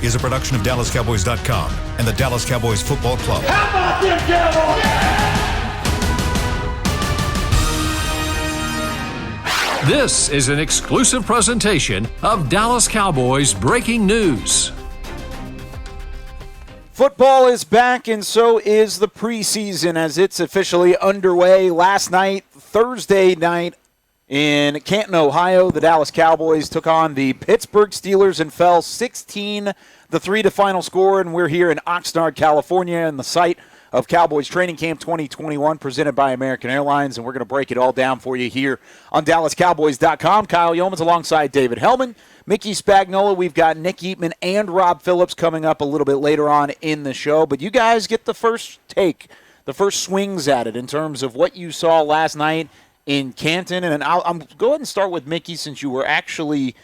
is a production of DallasCowboys.com and the Dallas Cowboys Football Club. How about them Cowboys? Yeah! This is an exclusive presentation of Dallas Cowboys Breaking News. Football is back, and so is the preseason as it's officially underway. Last night, Thursday night, in Canton, Ohio, the Dallas Cowboys took on the Pittsburgh Steelers and fell 16-3 to final score, and we're here in Oxnard, California, in the site of Cowboys Training Camp 2021 presented by American Airlines, and we're going to break it all down for you here on DallasCowboys.com. Kyle Youmans alongside David Helman, Mickey Spagnola. We've got Nick Eatman and Rob Phillips coming up a little bit later on in the show, but you guys get the first take, the first swings at it in terms of what you saw last night in Canton. And I'm go ahead and start with Mickey, since you were actually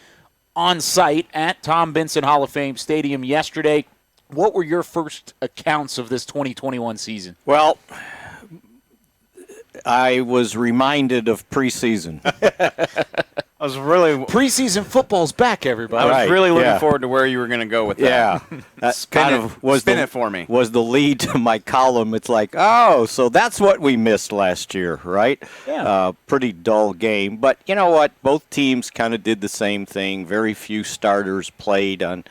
on site at Tom Benson Hall of Fame Stadium yesterday. What were your first accounts of this 2021 season? Well, I was reminded of preseason. Preseason football's back, everybody. I was really looking forward to where you were going to go with that. Yeah. That's kind of spin it for me. Was the lead to my column. It's like, oh, so that's what we missed last year, right? Yeah. Pretty dull game. But you know what? Both teams kind of did the same thing. Very few starters played on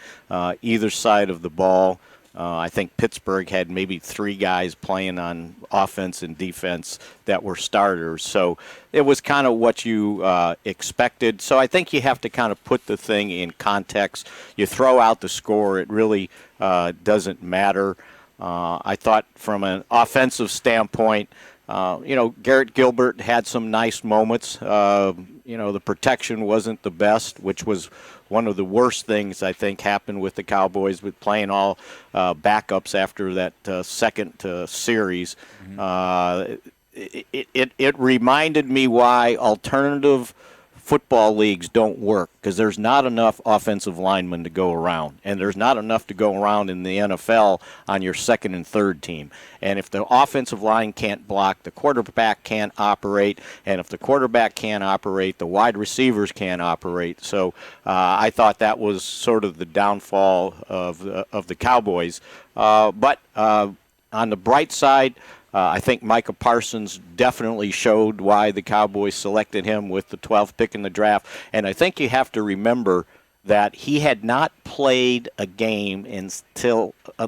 either side of the ball. I think Pittsburgh had maybe 3 guys playing on offense and defense that were starters. So it was kind of what you expected. So I think you have to kind of put the thing in context. You throw out the score, it really doesn't matter. I thought from an offensive standpoint, Garrett Gilbert had some nice moments. The protection wasn't the best, which was one of the worst things I think happened with the Cowboys with playing all backups after that second series. Mm-hmm. It reminded me why alternative football leagues don't work, because there's not enough offensive linemen to go around, and there's not enough to go around in the NFL on your second and third team. And if the offensive line can't block, the quarterback can't operate, and if the quarterback can't operate, the wide receivers can't operate. So I thought that was sort of the downfall of the Cowboys. But on the bright side, I think Micah Parsons definitely showed why the Cowboys selected him with the 12th pick in the draft. And I think you have to remember that he had not played a game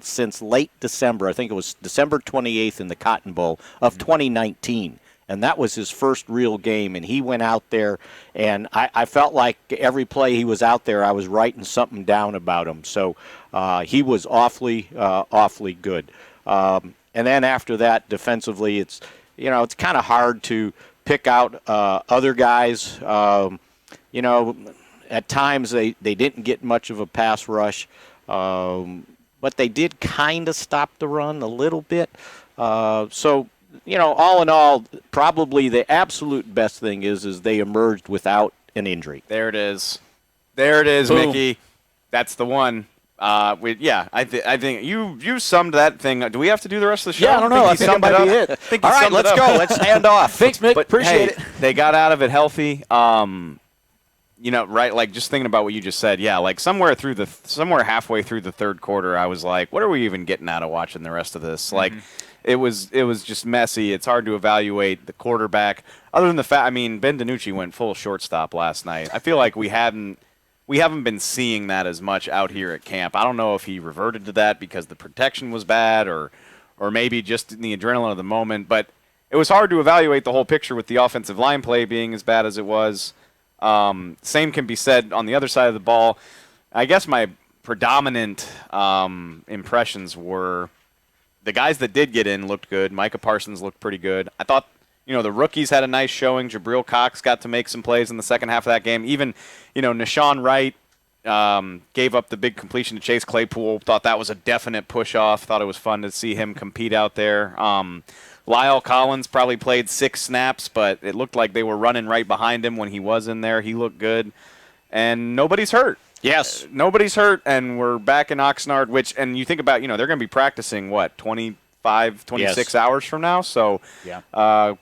since late December. I think it was December 28th in the Cotton Bowl of 2019. And that was his first real game. And he went out there, and I felt like every play he was out there, I was writing something down about him. So he was awfully good. And then after that, defensively, it's kind of hard to pick out other guys. At times they didn't get much of a pass rush, but they did kind of stop the run a little bit. So all in all, probably the absolute best thing is they emerged without an injury. There it is. Boom. Mickey. That's the one. I think you summed that thing. Do we have to do the rest of the show? Yeah, I don't know. I think that might be it. All right, let's go. Let's hand off. Thanks, Mick. Appreciate it. They got out of it healthy. Right? Like just thinking about what you just said. Yeah, like somewhere halfway through the third quarter, I was like, what are we even getting out of watching the rest of this? Like, it was just messy. It's hard to evaluate the quarterback. Other than the fact, Ben DiNucci went full shortstop last night. I feel like we haven't been seeing that as much out here at camp. I don't know if he reverted to that because the protection was bad or maybe just in the adrenaline of the moment. But it was hard to evaluate the whole picture with the offensive line play being as bad as it was. Same can be said on the other side of the ball. I guess my predominant impressions were the guys that did get in looked good. Micah Parsons looked pretty good. I thought the rookies had a nice showing. Jabril Cox got to make some plays in the second half of that game. Even, Nashawn Wright gave up the big completion to Chase Claypool. Thought that was a definite push-off. Thought it was fun to see him compete out there. Lyle Collins probably played 6 snaps, but it looked like they were running right behind him when he was in there. He looked good. And nobody's hurt. Yes. Nobody's hurt, and we're back in Oxnard, and you think about, they're going to be practicing, 26 hours from now. So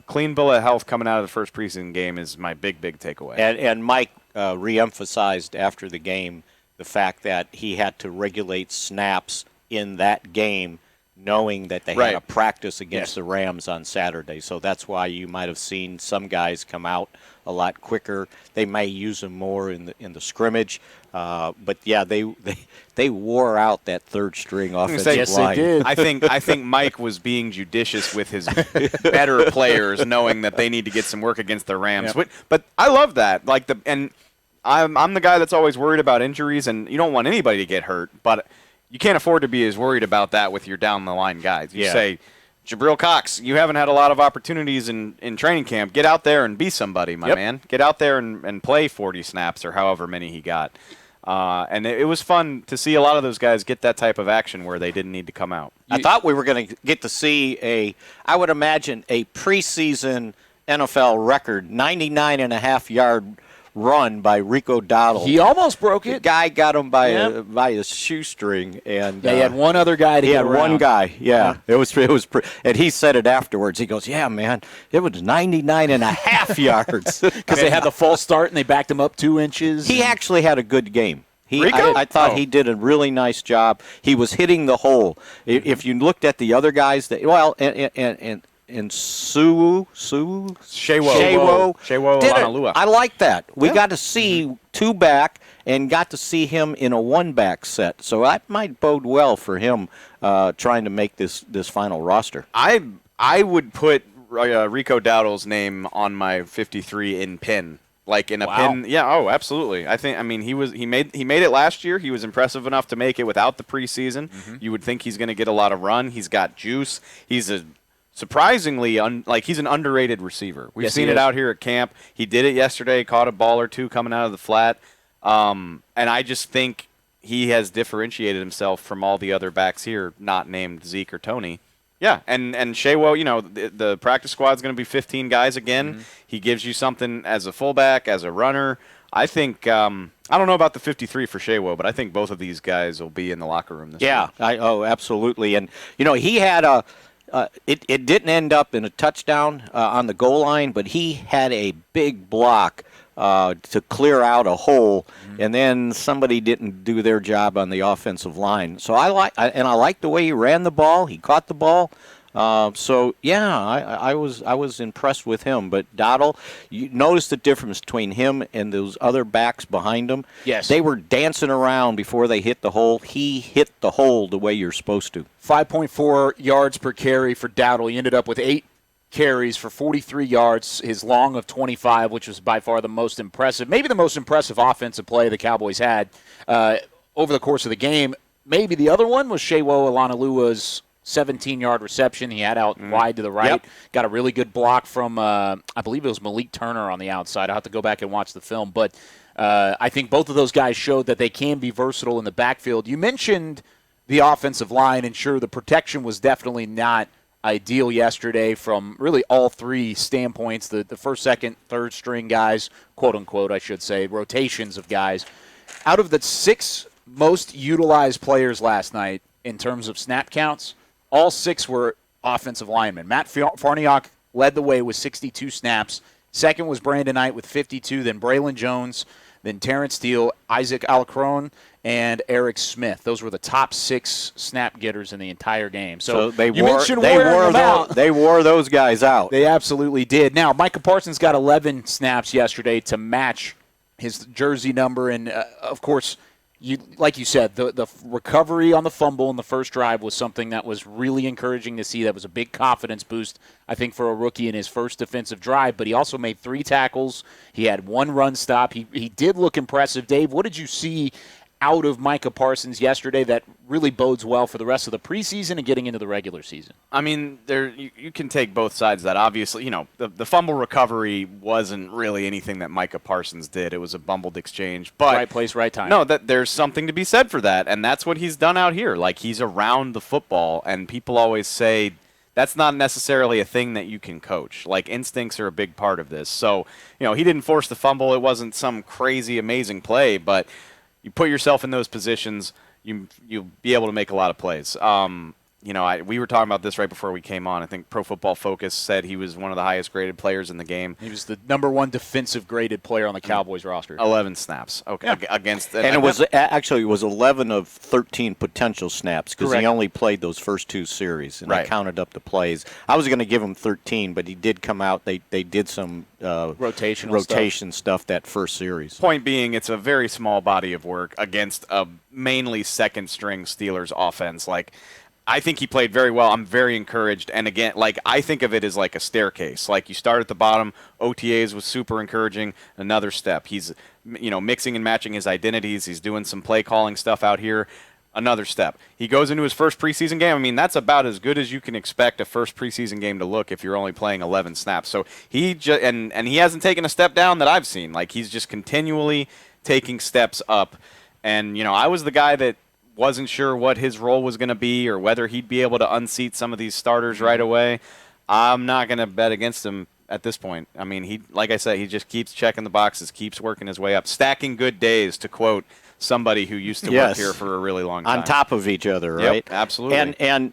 clean bill of health coming out of the first preseason game is my big takeaway. And Mike reemphasized after the game the fact that he had to regulate snaps in that game, knowing that they had a practice against the Rams on Saturday. So that's why you might have seen some guys come out a lot quicker. They may use them more in the scrimmage. But yeah, they wore out that third string offensive line. Yes, they did. I think Mike was being judicious with his better players, knowing that they need to get some work against the Rams. Yep. But I love that. And I'm the guy that's always worried about injuries, and you don't want anybody to get hurt, but you can't afford to be as worried about that with your down-the-line guys. You say, Jabril Cox, you haven't had a lot of opportunities in training camp. Get out there and be somebody, my man. Get out there and play 40 snaps or however many he got. And it was fun to see a lot of those guys get that type of action where they didn't need to come out. I thought we were going to get to see I would imagine, a preseason NFL record, 99.5-yard run by Rico Dowdle. He almost broke The it. guy got him by a shoestring, and He had one other guy to he get had around. one guy. Yeah, it was and he said it afterwards. He goes, "Yeah, man, it was 99.5 yards." Because they had the false start and they backed him up 2 inches. He actually had a good game. Rico? I thought he did a really nice job. He was hitting the hole. If you looked at the other guys, and Shaywo Lanalua. I like that. We got to see two back and got to see him in a one back set. So that might bode well for him trying to make this final roster. I would put Rico Dowdle's name on my 53 in pin. Like in a pin, absolutely. He made it last year. He was impressive enough to make it without the preseason. You would think he's going to get a lot of run. He's got juice. He's a surprisingly he's an underrated receiver. We've seen it out here at camp. He did it yesterday. Caught a ball or two coming out of the flat, and I just think he has differentiated himself from all the other backs here, not named Zeke or Tony. Yeah, and Shaywo, the practice squad's going to be 15 guys again. He gives you something as a fullback, as a runner. I think I don't know about the 53 for Shaywo, but I think both of these guys will be in the locker room this week. Absolutely. And he had it didn't end up in a touchdown on the goal line, but he had a big block to clear out a hole, and then somebody didn't do their job on the offensive line. So I like the way he ran the ball. He caught the ball. I was impressed with him. But Dowdle, you notice the difference between him and those other backs behind him. Yes. They were dancing around before they hit the hole. He hit the hole the way you're supposed to. 5.4 yards per carry for Dowdle. He ended up with 8 carries for 43 yards, his long of 25, which was by far the most impressive, maybe the most impressive offensive play the Cowboys had over the course of the game. Maybe the other one was Shaywo Alanua's 17-yard reception. He had out wide to the right. Got a really good block from, I believe it was Malik Turner on the outside. I'll have to go back and watch the film. But I think both of those guys showed that they can be versatile in the backfield. You mentioned the offensive line, and sure, the protection was definitely not ideal yesterday from really all three standpoints, the first, second, third string guys, quote-unquote, I should say, rotations of guys. Out of the 6 most utilized players last night in terms of snap counts, all 6 were offensive linemen. Matt Farniok led the way with 62 snaps. Second was Brandon Knight with 52, then Braylon Jones, then Terrence Steele, Isaac Alacrone, and Eric Smith. Those were the top 6 snap getters in the entire game. So they wore those guys out. They absolutely did. Now, Micah Parsons got 11 snaps yesterday to match his jersey number, and of course, like you said, the recovery on the fumble in the first drive was something that was really encouraging to see. That was a big confidence boost, I think, for a rookie in his first defensive drive. But he also made 3 tackles. He had 1 run stop. He did look impressive. Dave, what did you see out of Micah Parsons yesterday that really bodes well for the rest of the preseason and getting into the regular season? I mean, you can take both sides of that. Obviously, the fumble recovery wasn't really anything that Micah Parsons did. It was a bumbled exchange. But right place, right time. No, there's something to be said for that, and that's what he's done out here. Like, he's around the football, and people always say that's not necessarily a thing that you can coach. Like, instincts are a big part of this. So, he didn't force the fumble. It wasn't some crazy, amazing play, but you put yourself in those positions, you'll be able to make a lot of plays. we were talking about this right before we came on. I think Pro Football Focus said he was one of the highest graded players in the game. He was the number one defensive graded player on the Cowboys roster. 11 snaps. Okay, Yeah. against And it was 11 of 13 potential snaps because he only played those first 2 series, and I counted up the plays. I was going to give him 13, but he did come out. They did some rotation stuff that first series. Point being, it's a very small body of work against a mainly second-string Steelers offense. Like, I think he played very well. I'm very encouraged. And again, like, I think of it as like a staircase. Like, you start at the bottom. OTAs was super encouraging. Another step. He's, mixing and matching his identities. He's doing some play calling stuff out here. Another step. He goes into his first preseason game. I mean, that's about as good as you can expect a first preseason game to look if you're only playing 11 snaps. So he and he hasn't taken a step down that I've seen. Like, he's just continually taking steps up. And, I was the guy that wasn't sure what his role was going to be or whether he'd be able to unseat some of these starters right away. I'm not going to bet against him at this point. I mean, like I said, he just keeps checking the boxes, keeps working his way up, stacking good days, to quote somebody who used to work here for a really long time. On top of each other, right? Yep, absolutely. And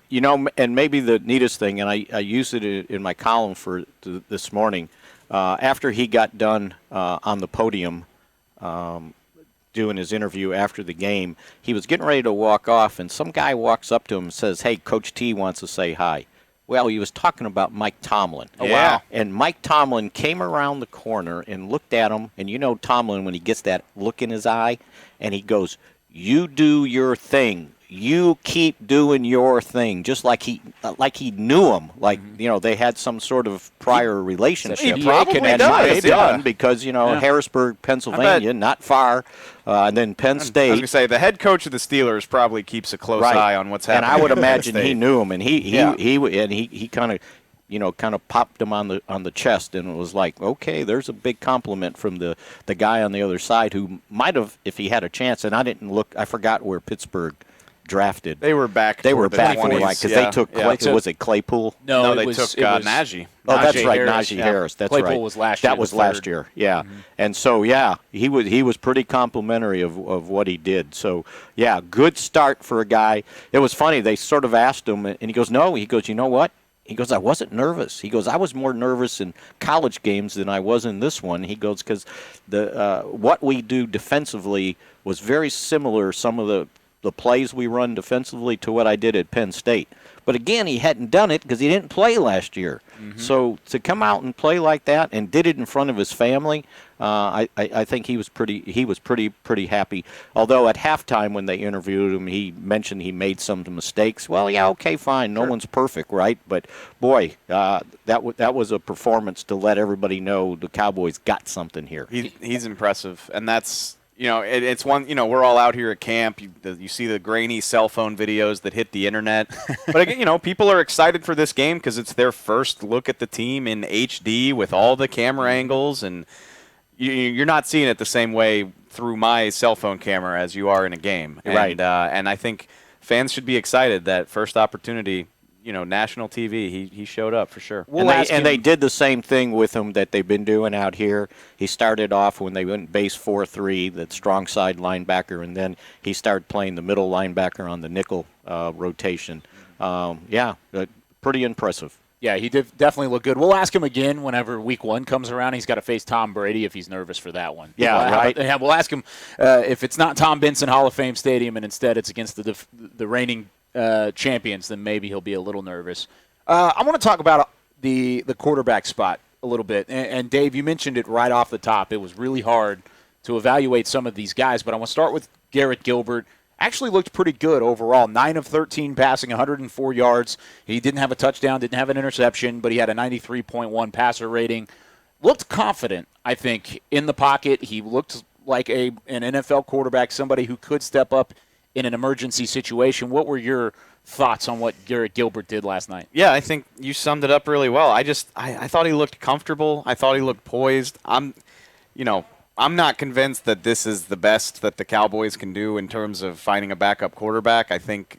and maybe the neatest thing, and I used it in my column for this morning, after he got done on the podium, doing his interview after the game, he was getting ready to walk off, and some guy walks up to him and says, "Hey, Coach T wants to say hi." Well, he was talking about Mike Tomlin. Oh, wow. And Mike Tomlin came around the corner and looked at him, and Tomlin, when he gets that look in his eye, and he goes, "You do your thing. You keep doing your thing," just like he knew him, they had some sort of prior relationship. He probably and does, might have done because Harrisburg, Pennsylvania, not far, and then Penn State. I was going to say the head coach of the Steelers probably keeps a close eye on what's happening. And I would at Penn imagine State. he knew him, and he kind of popped him on the chest, and it was like, okay, there's a big compliment from the guy on the other side who might have, if he had a chance. And I forgot where Pittsburgh drafted. They were back. They were back for because they took was it Claypool? No, they took Najee. Oh, that's right, Harris. Najee Harris. That's Claypool right. was last year. That was last year. Yeah, and so he was pretty complimentary of what he did. So good start for a guy. It was funny. They sort of asked him, and he goes, "No." He goes, "You know what?" He goes, "I wasn't nervous." He goes, "I was more nervous in college games than I was in this one." He goes, "Because what we do defensively was very similar. Some of the plays we run defensively to what I did at Penn State." But again, he hadn't done it because he didn't play last year. So to come out and play like that and did it in front of his family, I think he was pretty happy. Although at halftime when they interviewed him, he mentioned he made some mistakes. Well, yeah, okay, fine. No one's perfect, right? But boy, that was a performance to let everybody know the Cowboys got something here. He's impressive, and that's. It's one, we're all out here at camp. You see the grainy cell phone videos that hit the internet. But again, people are excited for this game because it's their first look at the team in HD with all the camera angles. And you're not seeing it the same way through my cell phone camera as you are in a game. Right. And I think fans should be excited that first opportunity, national TV, he showed up for sure. And they did the same thing with him that they've been doing out here. He started off when they went base 4-3, that strong side linebacker, and then he started playing the middle linebacker on the nickel rotation. Pretty impressive. Yeah, he did definitely look good. We'll ask him again whenever Week 1 comes around. He's got to face Tom Brady if he's nervous for that one. Yeah, right. We'll ask him if it's not Tom Benson Hall of Fame Stadium and instead it's against the reigning champions, then maybe he'll be a little nervous. I want to talk about the quarterback spot a little bit. And Dave, you mentioned it right off the top. It was really hard to evaluate some of these guys, but I want to start with Garrett Gilbert. Actually looked pretty good overall. 9 of 13 passing, 104 yards. He didn't have a touchdown, didn't have an interception, but he had a 93.1 passer rating. Looked confident, I think, in the pocket. He looked like an NFL quarterback, somebody who could step up in an emergency situation. What were your thoughts on what Garrett Gilbert did last night? Yeah, I think you summed it up really well. I thought he looked comfortable. I thought he looked poised. I'm not convinced that this is the best that the Cowboys can do in terms of finding a backup quarterback. I think,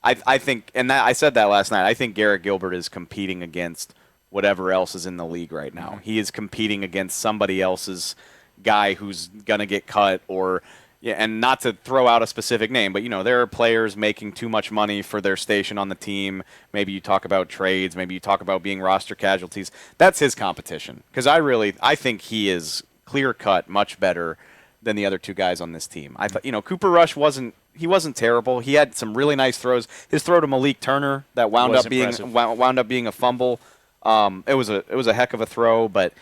I think, and I said that last night, I think Garrett Gilbert is competing against whatever else is in the league right now. He is competing against somebody else's guy who's going to get cut or Yeah, and not to throw out a specific name, but there are players making too much money for their station on the team. Maybe you talk about trades, maybe you talk about being roster casualties. That's his competition, because I think he is clear-cut much better than the other two guys on this team. I thought, Cooper Rush wasn't terrible. He had some really nice throws. His throw to Malik Turner that wound up being a fumble. It was a heck of a throw, but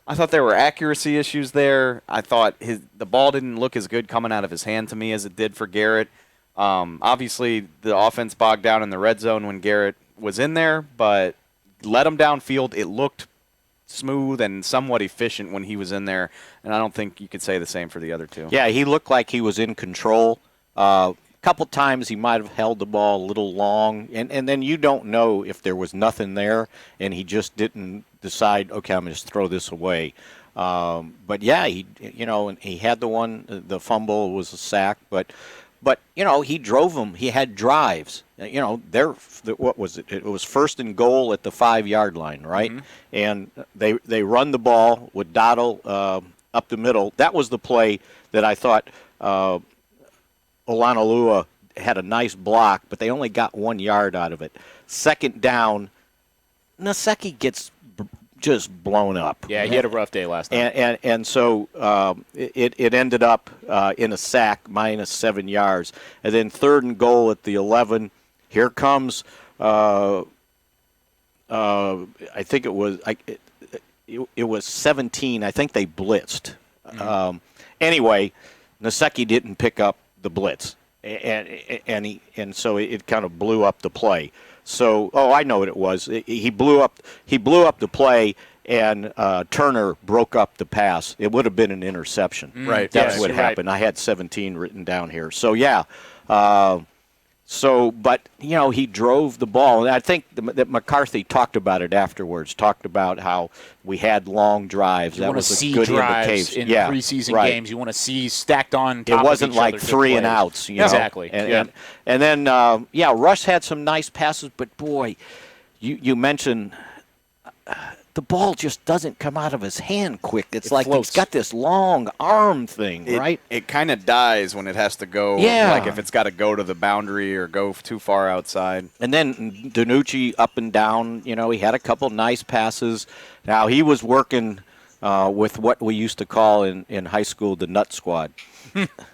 I thought there were accuracy issues there. I thought the ball didn't look as good coming out of his hand to me as it did for Garrett. Obviously, the offense bogged down in the red zone when Garrett was in there, but let him downfield. It looked smooth and somewhat efficient when he was in there, and I don't think you could say the same for the other two. Yeah, he looked like he was in control. A couple times he might have held the ball a little long, and then you don't know if there was nothing there, and he just didn't decide, okay, I'm going to just throw this away. But yeah, he had the fumble was a sack, but he drove them. He had drives. What was it? It was 1st and goal at the 5-yard line, right? Mm-hmm. And they run the ball with Dottle up the middle. That was the play that I thought Olanolua had a nice block, but they only got 1 yard out of it. 2nd down, Naseki gets just blown up. Yeah, he had a rough day last night. And so it ended up in a sack, -7 yards. And then 3rd and goal at the 11. Here comes, I think it was 17. I think they blitzed. Mm-hmm. Anyway, Naseki didn't pick up the blitz, and so it kind of blew up the play. So, I know what it was. He blew up the play, and Turner broke up the pass. It would have been an interception. Right. That's what happened. Right. I had 17 written down here. So yeah. But he drove the ball, and I think that McCarthy talked about it afterwards. Talked about how we had long drives. You that want was to a see good drives indication. in preseason games. You want to see stacked on top it wasn't of each like other 3 and outs. Exactly. And then Rush had some nice passes, but boy, you mentioned. The ball just doesn't come out of his hand quick. It's like floats. He's got this long arm thing, right? It kind of dies when it has to go. Yeah. Like if it's got to go to the boundary or go too far outside. And then Danucci up and down. He had a couple nice passes. Now he was working with what we used to call in high school the nut squad.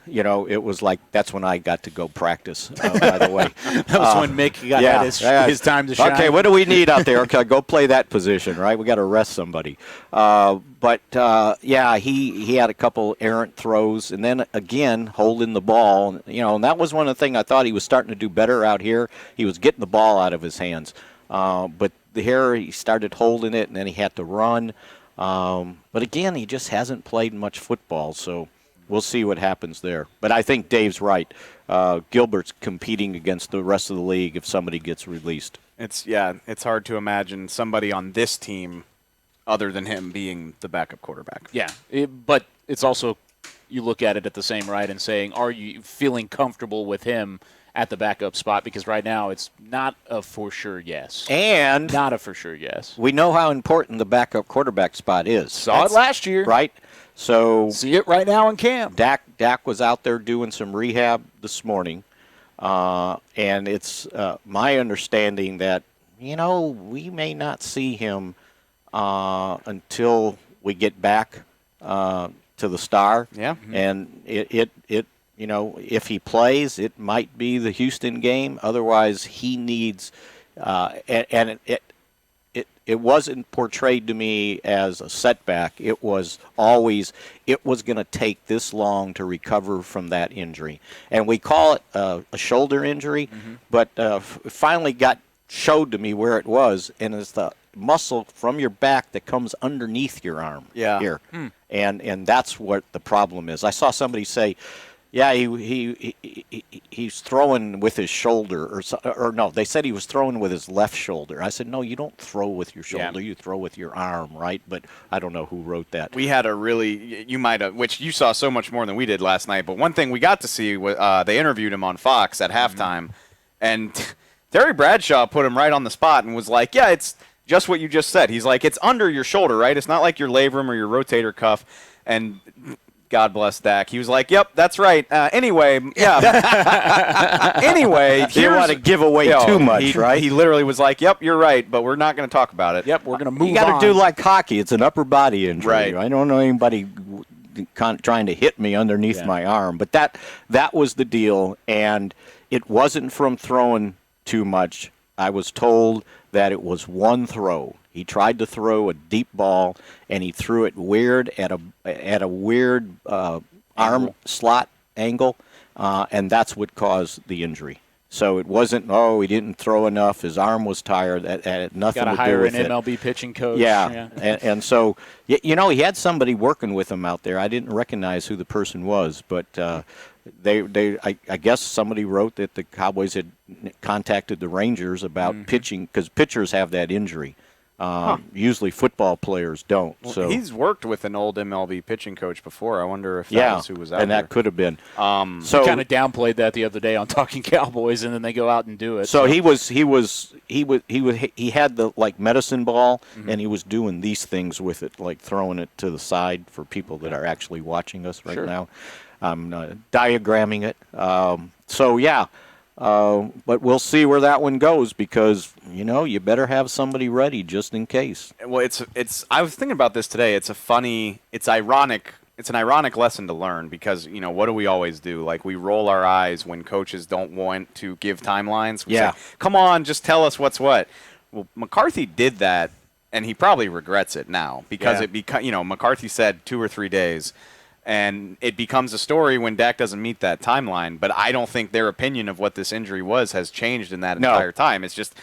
It was like that's when I got to go practice, by the way. That was when Mick got his time to shine. Okay, what do we need out there? Okay, go play that position, right? We got to arrest somebody. But he had a couple errant throws, and then again holding the ball. And that was one of the things I thought he was starting to do better out here. He was getting the ball out of his hands, but here he started holding it, and then he had to run. But again, he just hasn't played much football, so. We'll see what happens there. But I think Dave's right. Gilbert's competing against the rest of the league if somebody gets released. It's hard to imagine somebody on this team other than him being the backup quarterback. Yeah, but it's also, you look at it at the same right and saying, are you feeling comfortable with him at the backup spot? Because right now it's not a for sure yes. And not a for sure yes. We know how important the backup quarterback spot is. Saw it last year. Right? So see it right now in camp. Dak was out there doing some rehab this morning, and it's my understanding that we may not see him until we get back to the Star. Yeah, and it if he plays, it might be the Houston game. Otherwise, he needs It wasn't portrayed to me as a setback. It was always, it was going to take this long to recover from that injury. And we call it a shoulder injury, but finally showed to me where it was, and it's the muscle from your back that comes underneath your arm here. And that's what the problem is. I saw somebody say, yeah, he's throwing with his shoulder, or no, they said he was throwing with his left shoulder. I said, no, you don't throw with your shoulder, you throw with your arm, right? But I don't know who wrote that. We had you might have, which you saw so much more than we did last night, but one thing we got to see, they interviewed him on Fox at halftime, and Terry Bradshaw put him right on the spot and was like, yeah, it's just what you just said. He's like, it's under your shoulder, right? It's not like your labrum or your rotator cuff, and God bless Dak. He was like, "Yep, that's right." Anyway, yeah. Anyway, You don't want to give away too much, right? He literally was like, "Yep, you're right, but we're not going to talk about it." Yep, we're going to move on. You got to do like hockey. It's an upper body injury. Right. I don't know anybody trying to hit me underneath my arm, but that was the deal, and it wasn't from throwing too much. I was told that it was one throw. He tried to throw a deep ball, and he threw it weird at a weird arm slot angle, and that's what caused the injury. So it wasn't, he didn't throw enough. His arm was tired. That had nothing to do with it. Got to hire an MLB pitching coach. Yeah. And so, he had somebody working with him out there. I didn't recognize who the person was, but I guess somebody wrote that the Cowboys had contacted the Rangers about pitching, because pitchers have that injury. Usually football players don't. Well, so he's worked with an old MLB pitching coach before. I wonder if that was who was out and there. that could have been. So kind of downplayed that the other day on Talking Cowboys, and then they go out and do it. So he had the medicine ball, and he was doing these things with it, like throwing it to the side for people that are actually watching us right now. I'm diagramming it. But we'll see where that one goes, because you better have somebody ready just in case. Well, it's. I was thinking about this today. It's ironic. It's an ironic lesson to learn, because what do we always do? Like, we roll our eyes when coaches don't want to give timelines. We say, come on, just tell us what's what. Well, McCarthy did that, and he probably regrets it now, because McCarthy said 2 or 3 days. And it becomes a story when Dak doesn't meet that timeline. But I don't think their opinion of what this injury has changed in that entire time. It's just,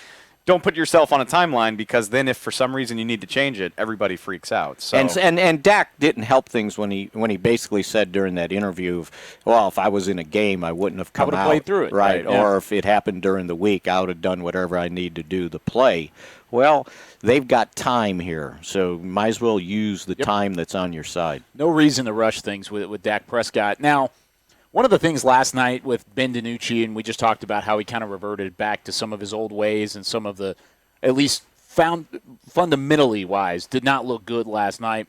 don't put yourself on a timeline, because then if for some reason you need to change it, everybody freaks out. So. And Dak didn't help things when he basically said during that interview, well, if I was in a game, I wouldn't have come out. I would have played through it. Right. Or if it happened during the week, I would have done whatever I need to do to play. Well, they've got time here, so might as well use the time that's on your side. No reason to rush things with Dak Prescott. Now, one of the things last night with Ben DiNucci, and we just talked about how he kind of reverted back to some of his old ways, and some of the, at least fundamentally wise, did not look good last night.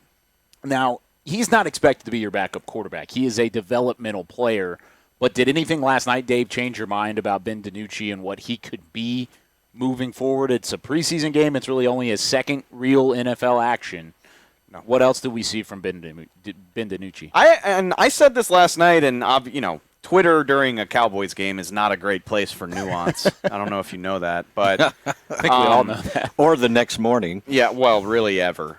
Now, he's not expected to be your backup quarterback. He is a developmental player. But did anything last night, Dave, change your mind about Ben DiNucci and what he could be moving forward? It's a preseason game. It's really only his second real NFL action. No. What else do we see from Ben DiNucci? I said this last night, and Twitter during a Cowboys game is not a great place for nuance. I don't know if you know that, but I think we all know that. Or the next morning. Yeah, well, really ever.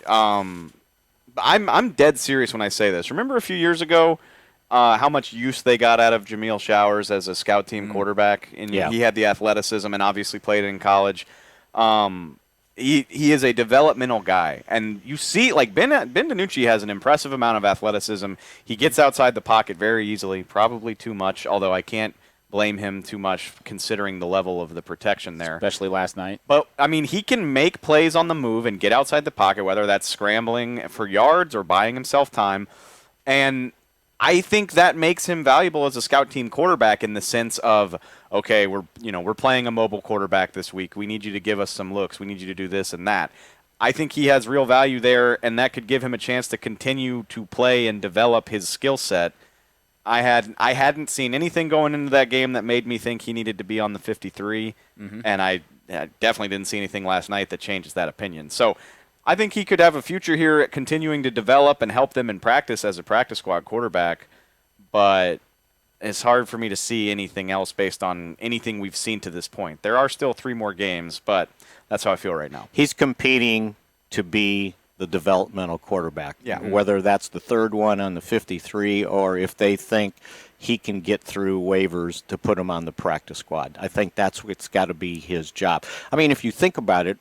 I'm dead serious when I say this. Remember a few years ago how much use they got out of Jamil Showers as a scout team quarterback? And he had the athleticism and obviously played in college. He is a developmental guy. And you see, like, Ben DiNucci has an impressive amount of athleticism. He gets outside the pocket very easily, probably too much, although I can't blame him too much considering the level of the protection there. Especially last night. But, I mean, he can make plays on the move and get outside the pocket, whether that's scrambling for yards or buying himself time. And I think that makes him valuable as a scout team quarterback, in the sense of, okay, we're playing a mobile quarterback this week. We need you to give us some looks. We need you to do this and that. I think he has real value there, and that could give him a chance to continue to play and develop his skill set. I hadn't seen anything going into that game that made me think he needed to be on the 53, and I definitely didn't see anything last night that changes that opinion. So I think he could have a future here at continuing to develop and help them in practice as a practice squad quarterback, but it's hard for me to see anything else based on anything we've seen to this point. There are still 3 more games, but that's how I feel right now. He's competing to be the developmental quarterback, whether that's the third one on the 53 or if they think he can get through waivers to put him on the practice squad. I think that's what's got to be his job. I mean, if you think about it,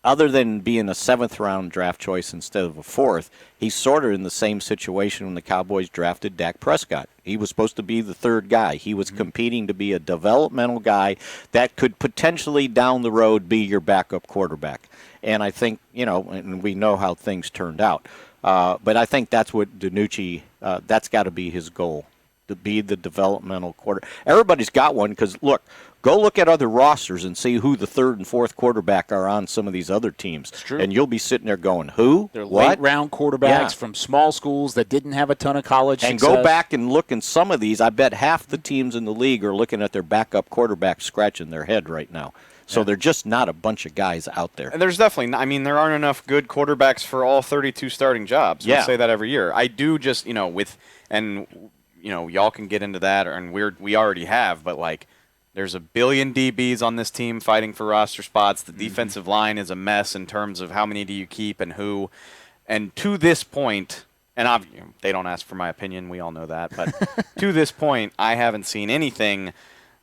other than being a 7th-round draft choice instead of a 4th, he's sort of in the same situation when the Cowboys drafted Dak Prescott. He was supposed to be the 3rd guy. He was competing to be a developmental guy that could potentially down the road be your backup quarterback. And I think, and we know how things turned out. But I think that's what DiNucci, that's got to be his goal. to be the developmental quarter. Everybody's got one because, look, go look at other rosters and see who the third and fourth quarterback are on some of these other teams. It's true. And you'll be sitting there going, who? They're what? late-round quarterbacks from small schools that didn't have a ton of college and success. go back and look in some of these. I bet half the teams in the league are looking at their backup quarterback scratching their head right now. So they're just not a bunch of guys out there. And there's definitely not, I mean, there aren't enough good quarterbacks for all 32 starting jobs. Yeah. We say that every year. I do just, y'all can get into that, and we already have, but, like, there's a billion DBs on this team fighting for roster spots. The defensive line is a mess in terms of how many do you keep and who. And to this point, and they don't ask for my opinion, we all know that, but to this point, I haven't seen anything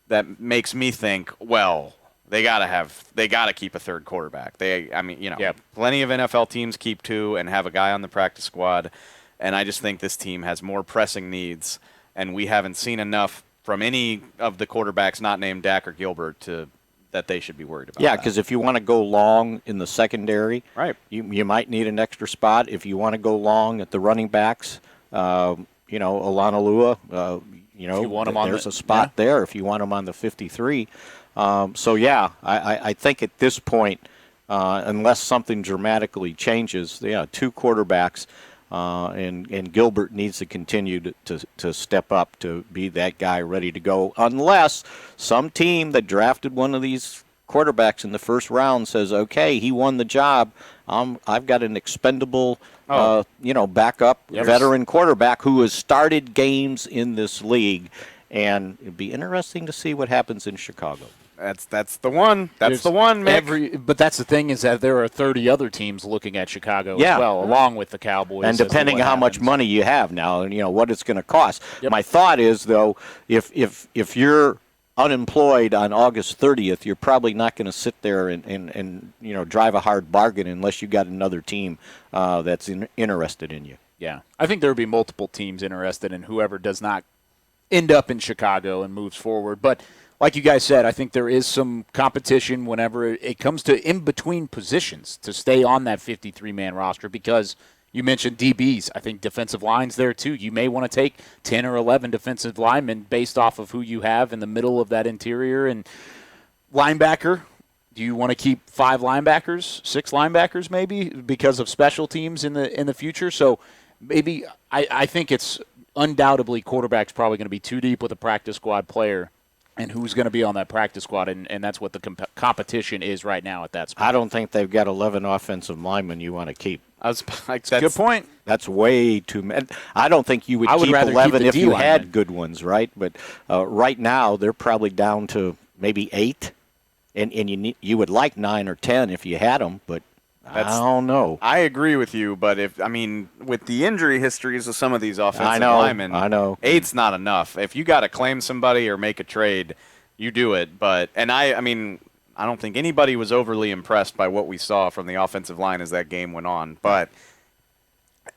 that makes me think, well, they gotta keep a third quarterback. Plenty of NFL teams keep two and have a guy on the practice squad, and I just think this team has more pressing needs, and we haven't seen enough from any of the quarterbacks not named Dak or Gilbert that they should be worried about. Yeah, because if you want to go long in the secondary, right, you might need an extra spot. If you want to go long at the running backs, Alana Lua, there's a spot there if you want him on the 53. I think at this point, unless something dramatically changes, two quarterbacks, and Gilbert needs to continue to step up to be that guy ready to go, unless some team that drafted one of these quarterbacks in the first round says, okay, he won the job. I've got an expendable, backup veteran quarterback who has started games in this league, and it'd be interesting to see what happens in Chicago. That's the one. That's the one, Mick. But that's the thing is that there are 30 other teams looking at Chicago as well, along with the Cowboys. And depending on how much money you have now, and what it's going to cost. Yep. My thought is, though, if you're unemployed on August 30th, you're probably not going to sit there and drive a hard bargain unless you got another team that's interested in you. Yeah, I think there would be multiple teams interested in whoever does not end up in Chicago and moves forward, but. Like you guys said, I think there is some competition whenever it comes to in-between positions to stay on that 53-man roster because you mentioned DBs. I think defensive line's there too. You may want to take 10 or 11 defensive linemen based off of who you have in the middle of that interior. And linebacker, do you want to keep 5 linebackers, 6 linebackers maybe because of special teams in the future? So maybe I think it's undoubtedly quarterback's probably going to be too deep with a practice squad player. And who's going to be on that practice squad, and that's what the competition is right now at that spot. I don't think they've got 11 offensive linemen you want to keep. That's a good point. That's way too many. I don't think you would keep 11 if you had good ones, right? But right now they're probably down to maybe 8, and you would like 9 or 10 if you had them, but I don't know. I agree with you, but with the injury histories of some of these offensive linemen, I know 8's not enough. If you got to claim somebody or make a trade, you do it. But I don't think anybody was overly impressed by what we saw from the offensive line as that game went on. But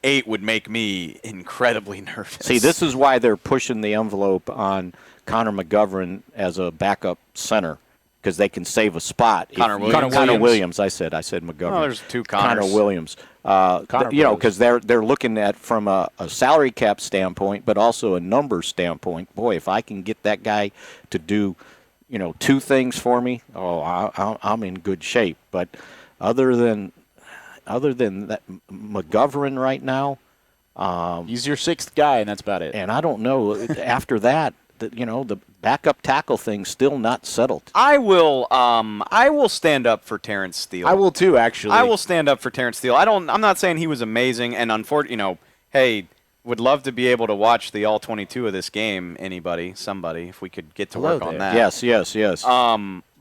8 would make me incredibly nervous. See, this is why they're pushing the envelope on Connor McGovern as a backup center. Because they can save a spot. Connor Williams. I said McGovern. Oh, there's 2 Connors. Connor Williams. Because they're looking at from a salary cap standpoint, but also a numbers standpoint. Boy, if I can get that guy to do, 2 things for me, I'm in good shape. But other than that, McGovern right now, he's your 6th guy, and that's about it. And I don't know after that. The backup tackle thing's still not settled. I will stand up for Terrence Steele. I will too, actually. I will stand up for Terrence Steele. I'm not saying he was amazing, and hey, would love to be able to watch the all 22 of this game. Somebody, if we could get to work on that. Yes.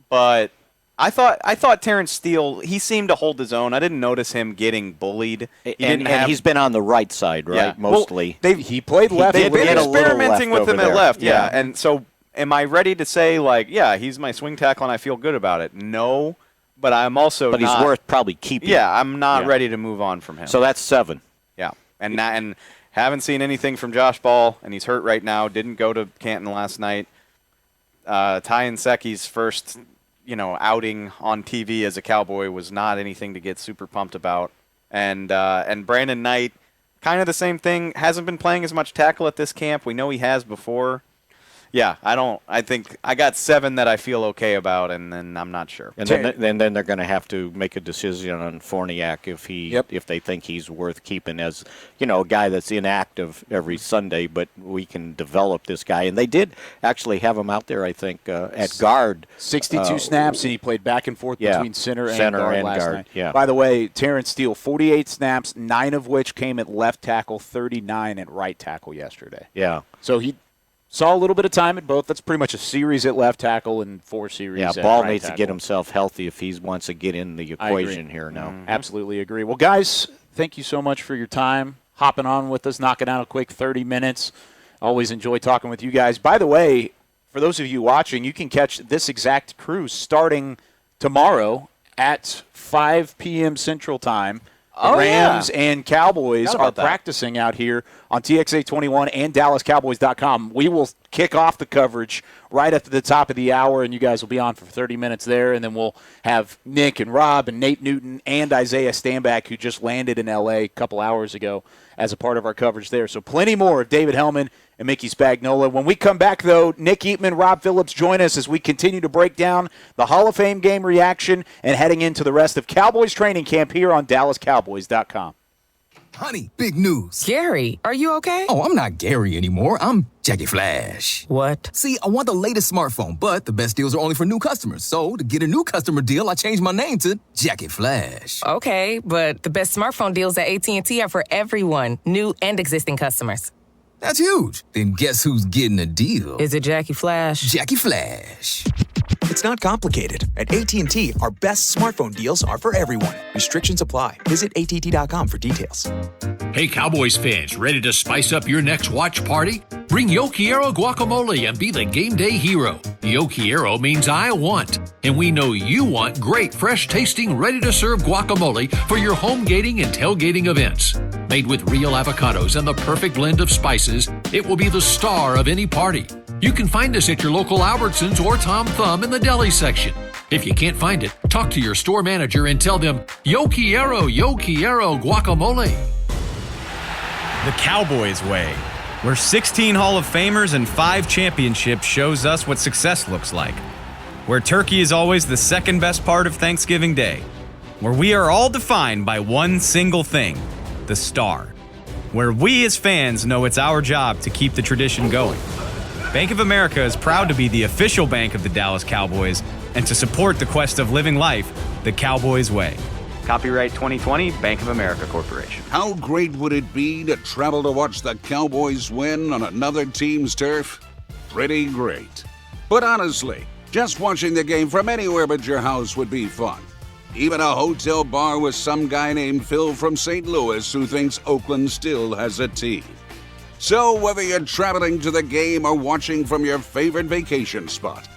But I thought Terrence Steele, he seemed to hold his own. I didn't notice him getting bullied. And he's been on the right side, right? Yeah. Mostly. Well, he played left. They've been experimenting with him at left, yeah. And so am I ready to say, he's my swing tackle and I feel good about it? No, but I'm also But he's worth probably keeping. Yeah, I'm not ready to move on from him. So that's 7. Yeah, and haven't seen anything from Josh Ball, and he's hurt right now. Didn't go to Canton last night. Ty Nseki's first outing on TV as a Cowboy was not anything to get super pumped about. And Brandon Knight kind of the same thing. Hasn't been playing as much tackle at this camp. We know he has before. Yeah, I think I got 7 that I feel okay about, and then I'm not sure. And then they're going to have to make a decision on Forniak if they think he's worth keeping as, a guy that's inactive every Sunday, but we can develop this guy. And they did actually have him out there, I think, at guard. 62 snaps, and he played back and forth between center and guard last night. Yeah. By the way, Terrence Steele, 48 snaps, 9 of which came at left tackle, 39 at right tackle yesterday. Yeah. So he saw a little bit of time at both. That's pretty much a series at left tackle and 4 series at Ball right needs tackle. to get himself healthy if he wants to get in the equation here now. Mm-hmm. Absolutely agree. Well, guys, thank you so much for your time, hopping on with us, knocking out a quick 30 minutes. Always enjoy talking with you guys. By the way, for those of you watching, you can catch this exact crew starting tomorrow at 5 p.m. Central Time. Rams and Cowboys are practicing out here on TXA 21 and DallasCowboys.com. We will kick off the coverage right at the top of the hour, and you guys will be on for 30 minutes there, and then we'll have Nick and Rob and Nate Newton and Isaiah Stanback, who just landed in L.A. a couple hours ago, as a part of our coverage there. So plenty more of David Helman and Mickey Spagnola. When we come back, though, Nick Eatman, Rob Phillips join us as we continue to break down the Hall of Fame game reaction and heading into the rest of Cowboys training camp here on DallasCowboys.com. Honey, big news. Gary, are you okay? Oh, I'm not Gary anymore. I'm Jackie Flash. What? See, I want the latest smartphone, but the best deals are only for new customers. So to get a new customer deal, I changed my name to Jackie Flash. Okay, but the best smartphone deals at AT&T are for everyone, new and existing customers. That's huge. Then guess who's getting a deal? Is it Jackie Flash? Jackie Flash. It's not complicated. At AT&T, our best smartphone deals are for everyone. Restrictions apply. Visit att.com for details. Hey, Cowboys fans, ready to spice up your next watch party? Bring Yo Quiero guacamole and be the game day hero. Yo Quiero means I want, and we know you want great, fresh-tasting, ready-to-serve guacamole for your home gating and tailgating events. Made with real avocados and the perfect blend of spices, it will be the star of any party. You can find us at your local Albertsons or Tom Thumb in the deli section. If you can't find it, talk to your store manager and tell them, Yo Quiero guacamole. The Cowboys way, where 16 Hall of Famers and 5 championships shows us what success looks like. Where turkey is always the second best part of Thanksgiving Day. Where we are all defined by one single thing, the star. Where we as fans know it's our job to keep the tradition going. Bank of America is proud to be the official bank of the Dallas Cowboys and to support the quest of living life the Cowboys way. Copyright 2020, Bank of America Corporation. How great would it be to travel to watch the Cowboys win on another team's turf? Pretty great. But honestly, just watching the game from anywhere but your house would be fun. Even a hotel bar with some guy named Phil from St. Louis who thinks Oakland still has a team. So whether you're traveling to the game or watching from your favorite vacation spot,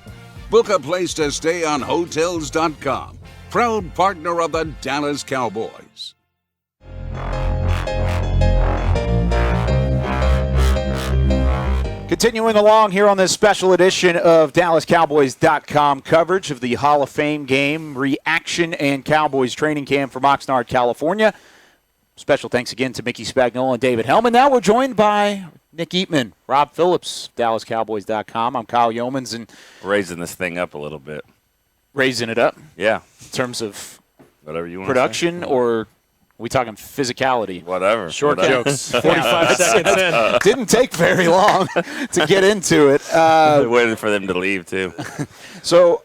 book a place to stay on Hotels.com. Proud partner of the Dallas Cowboys. Continuing along here on this special edition of DallasCowboys.com coverage of the Hall of Fame game, reaction, and Cowboys training camp from Oxnard, California. Special thanks again to Mickey Spagnola and David Helman. Now we're joined by Nick Eatman, Rob Phillips, DallasCowboys.com. I'm Kyle Youmans. And raising this thing up a little bit. Raising it up? Yeah. In terms of whatever you want production, or are we talking physicality? Whatever. Short whatever. jokes. 45 seconds in. Didn't take very long to get into it. Waited for them to leave, too. So,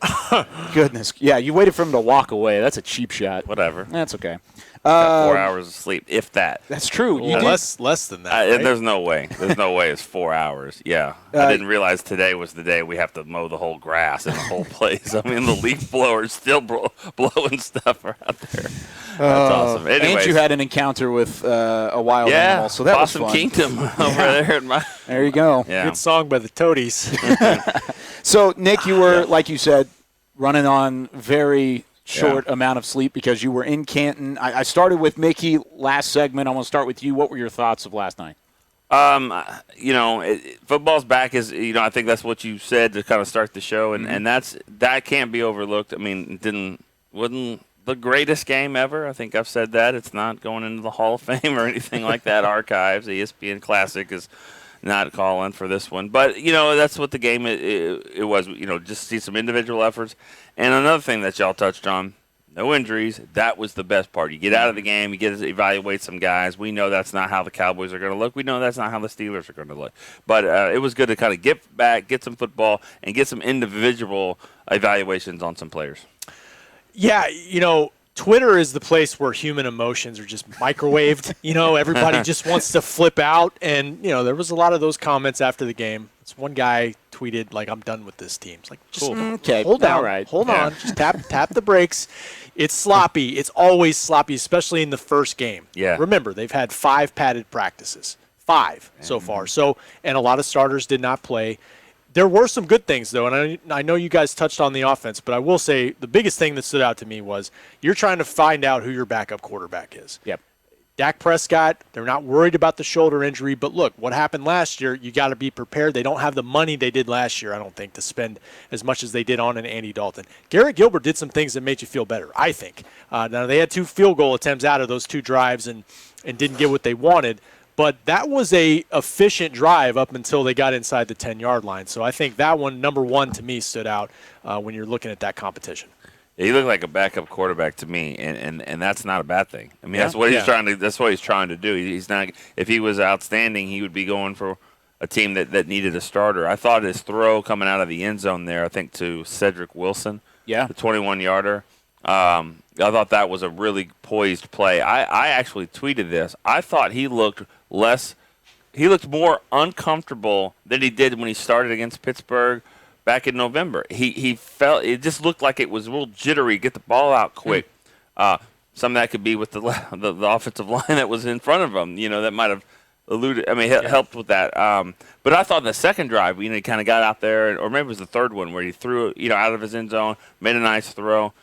goodness. Yeah, you waited for them to walk away. That's a cheap shot. Whatever. That's okay. Got 4 hours of sleep, if that. That's true. You less than that. Right? There's no way. There's no way it's 4 hours. Yeah. I didn't realize today was the day we have to mow the whole grass in the whole place. I mean, the leaf blower's still blowing stuff out there. That's awesome. Anyways. And you had an encounter with a wild animal, so that Possum was fun. Kingdom over there. There you go. Yeah. Good song by the Toadies. So, Nick, you were, like you said, running on very short amount of sleep because you were in Canton. I started with Mickey last segment. I want to start with you. What were your thoughts of last night? Football's back is, I think that's what you said to kind of start the show, and that can't be overlooked. I mean, it wasn't the greatest game ever. I think I've said that. It's not going into the Hall of Fame or anything like that. Archives, ESPN Classic is not calling for this one. But, that's what the game it was. Just see some individual efforts. And another thing that y'all touched on, no injuries. That was the best part. You get out of the game. You get to evaluate some guys. We know that's not how the Cowboys are going to look. We know that's not how the Steelers are going to look. But it was good to kind of get back, get some football, and get some individual evaluations on some players. Yeah, Twitter is the place where human emotions are just microwaved. Everybody just wants to flip out. And, there was a lot of those comments after the game. This one guy tweeted, I'm done with this team. It's like, just hold down. All right. Hold on. Just tap the brakes. It's sloppy. It's always sloppy, especially in the first game. Yeah. Remember, they've had 5 padded practices. 5 so far. And a lot of starters did not play. There were some good things, though, and I know you guys touched on the offense, but I will say the biggest thing that stood out to me was you're trying to find out who your backup quarterback is. Yep. Dak Prescott, they're not worried about the shoulder injury, but look, what happened last year, you got to be prepared. They don't have the money they did last year, I don't think, to spend as much as they did on an Andy Dalton. Garrett Gilbert did some things that made you feel better, I think. Now, they had 2 field goal attempts out of those 2 drives and didn't get what they wanted. But that was a efficient drive up until they got inside the 10-yard line. So I think that one, number 1 to me, stood out when you're looking at that competition. Yeah, he looked like a backup quarterback to me, and that's not a bad thing. I mean, that's what he's trying to. That's what he's trying to do. He's not. If he was outstanding, he would be going for a team that needed a starter. I thought his throw coming out of the end zone there, I think to Cedric Wilson, the 21-yarder. I thought that was a really poised play. I actually tweeted this. I thought he looked more uncomfortable than he did when he started against Pittsburgh back in November. He felt it just looked like it was a little jittery. Get the ball out quick. Some of that could be with the offensive line that was in front of him. That might have alluded. I mean, helped with that. But I thought in the second drive, he kind of got out there, or maybe it was the third one where he threw out of his end zone, made a nice throw.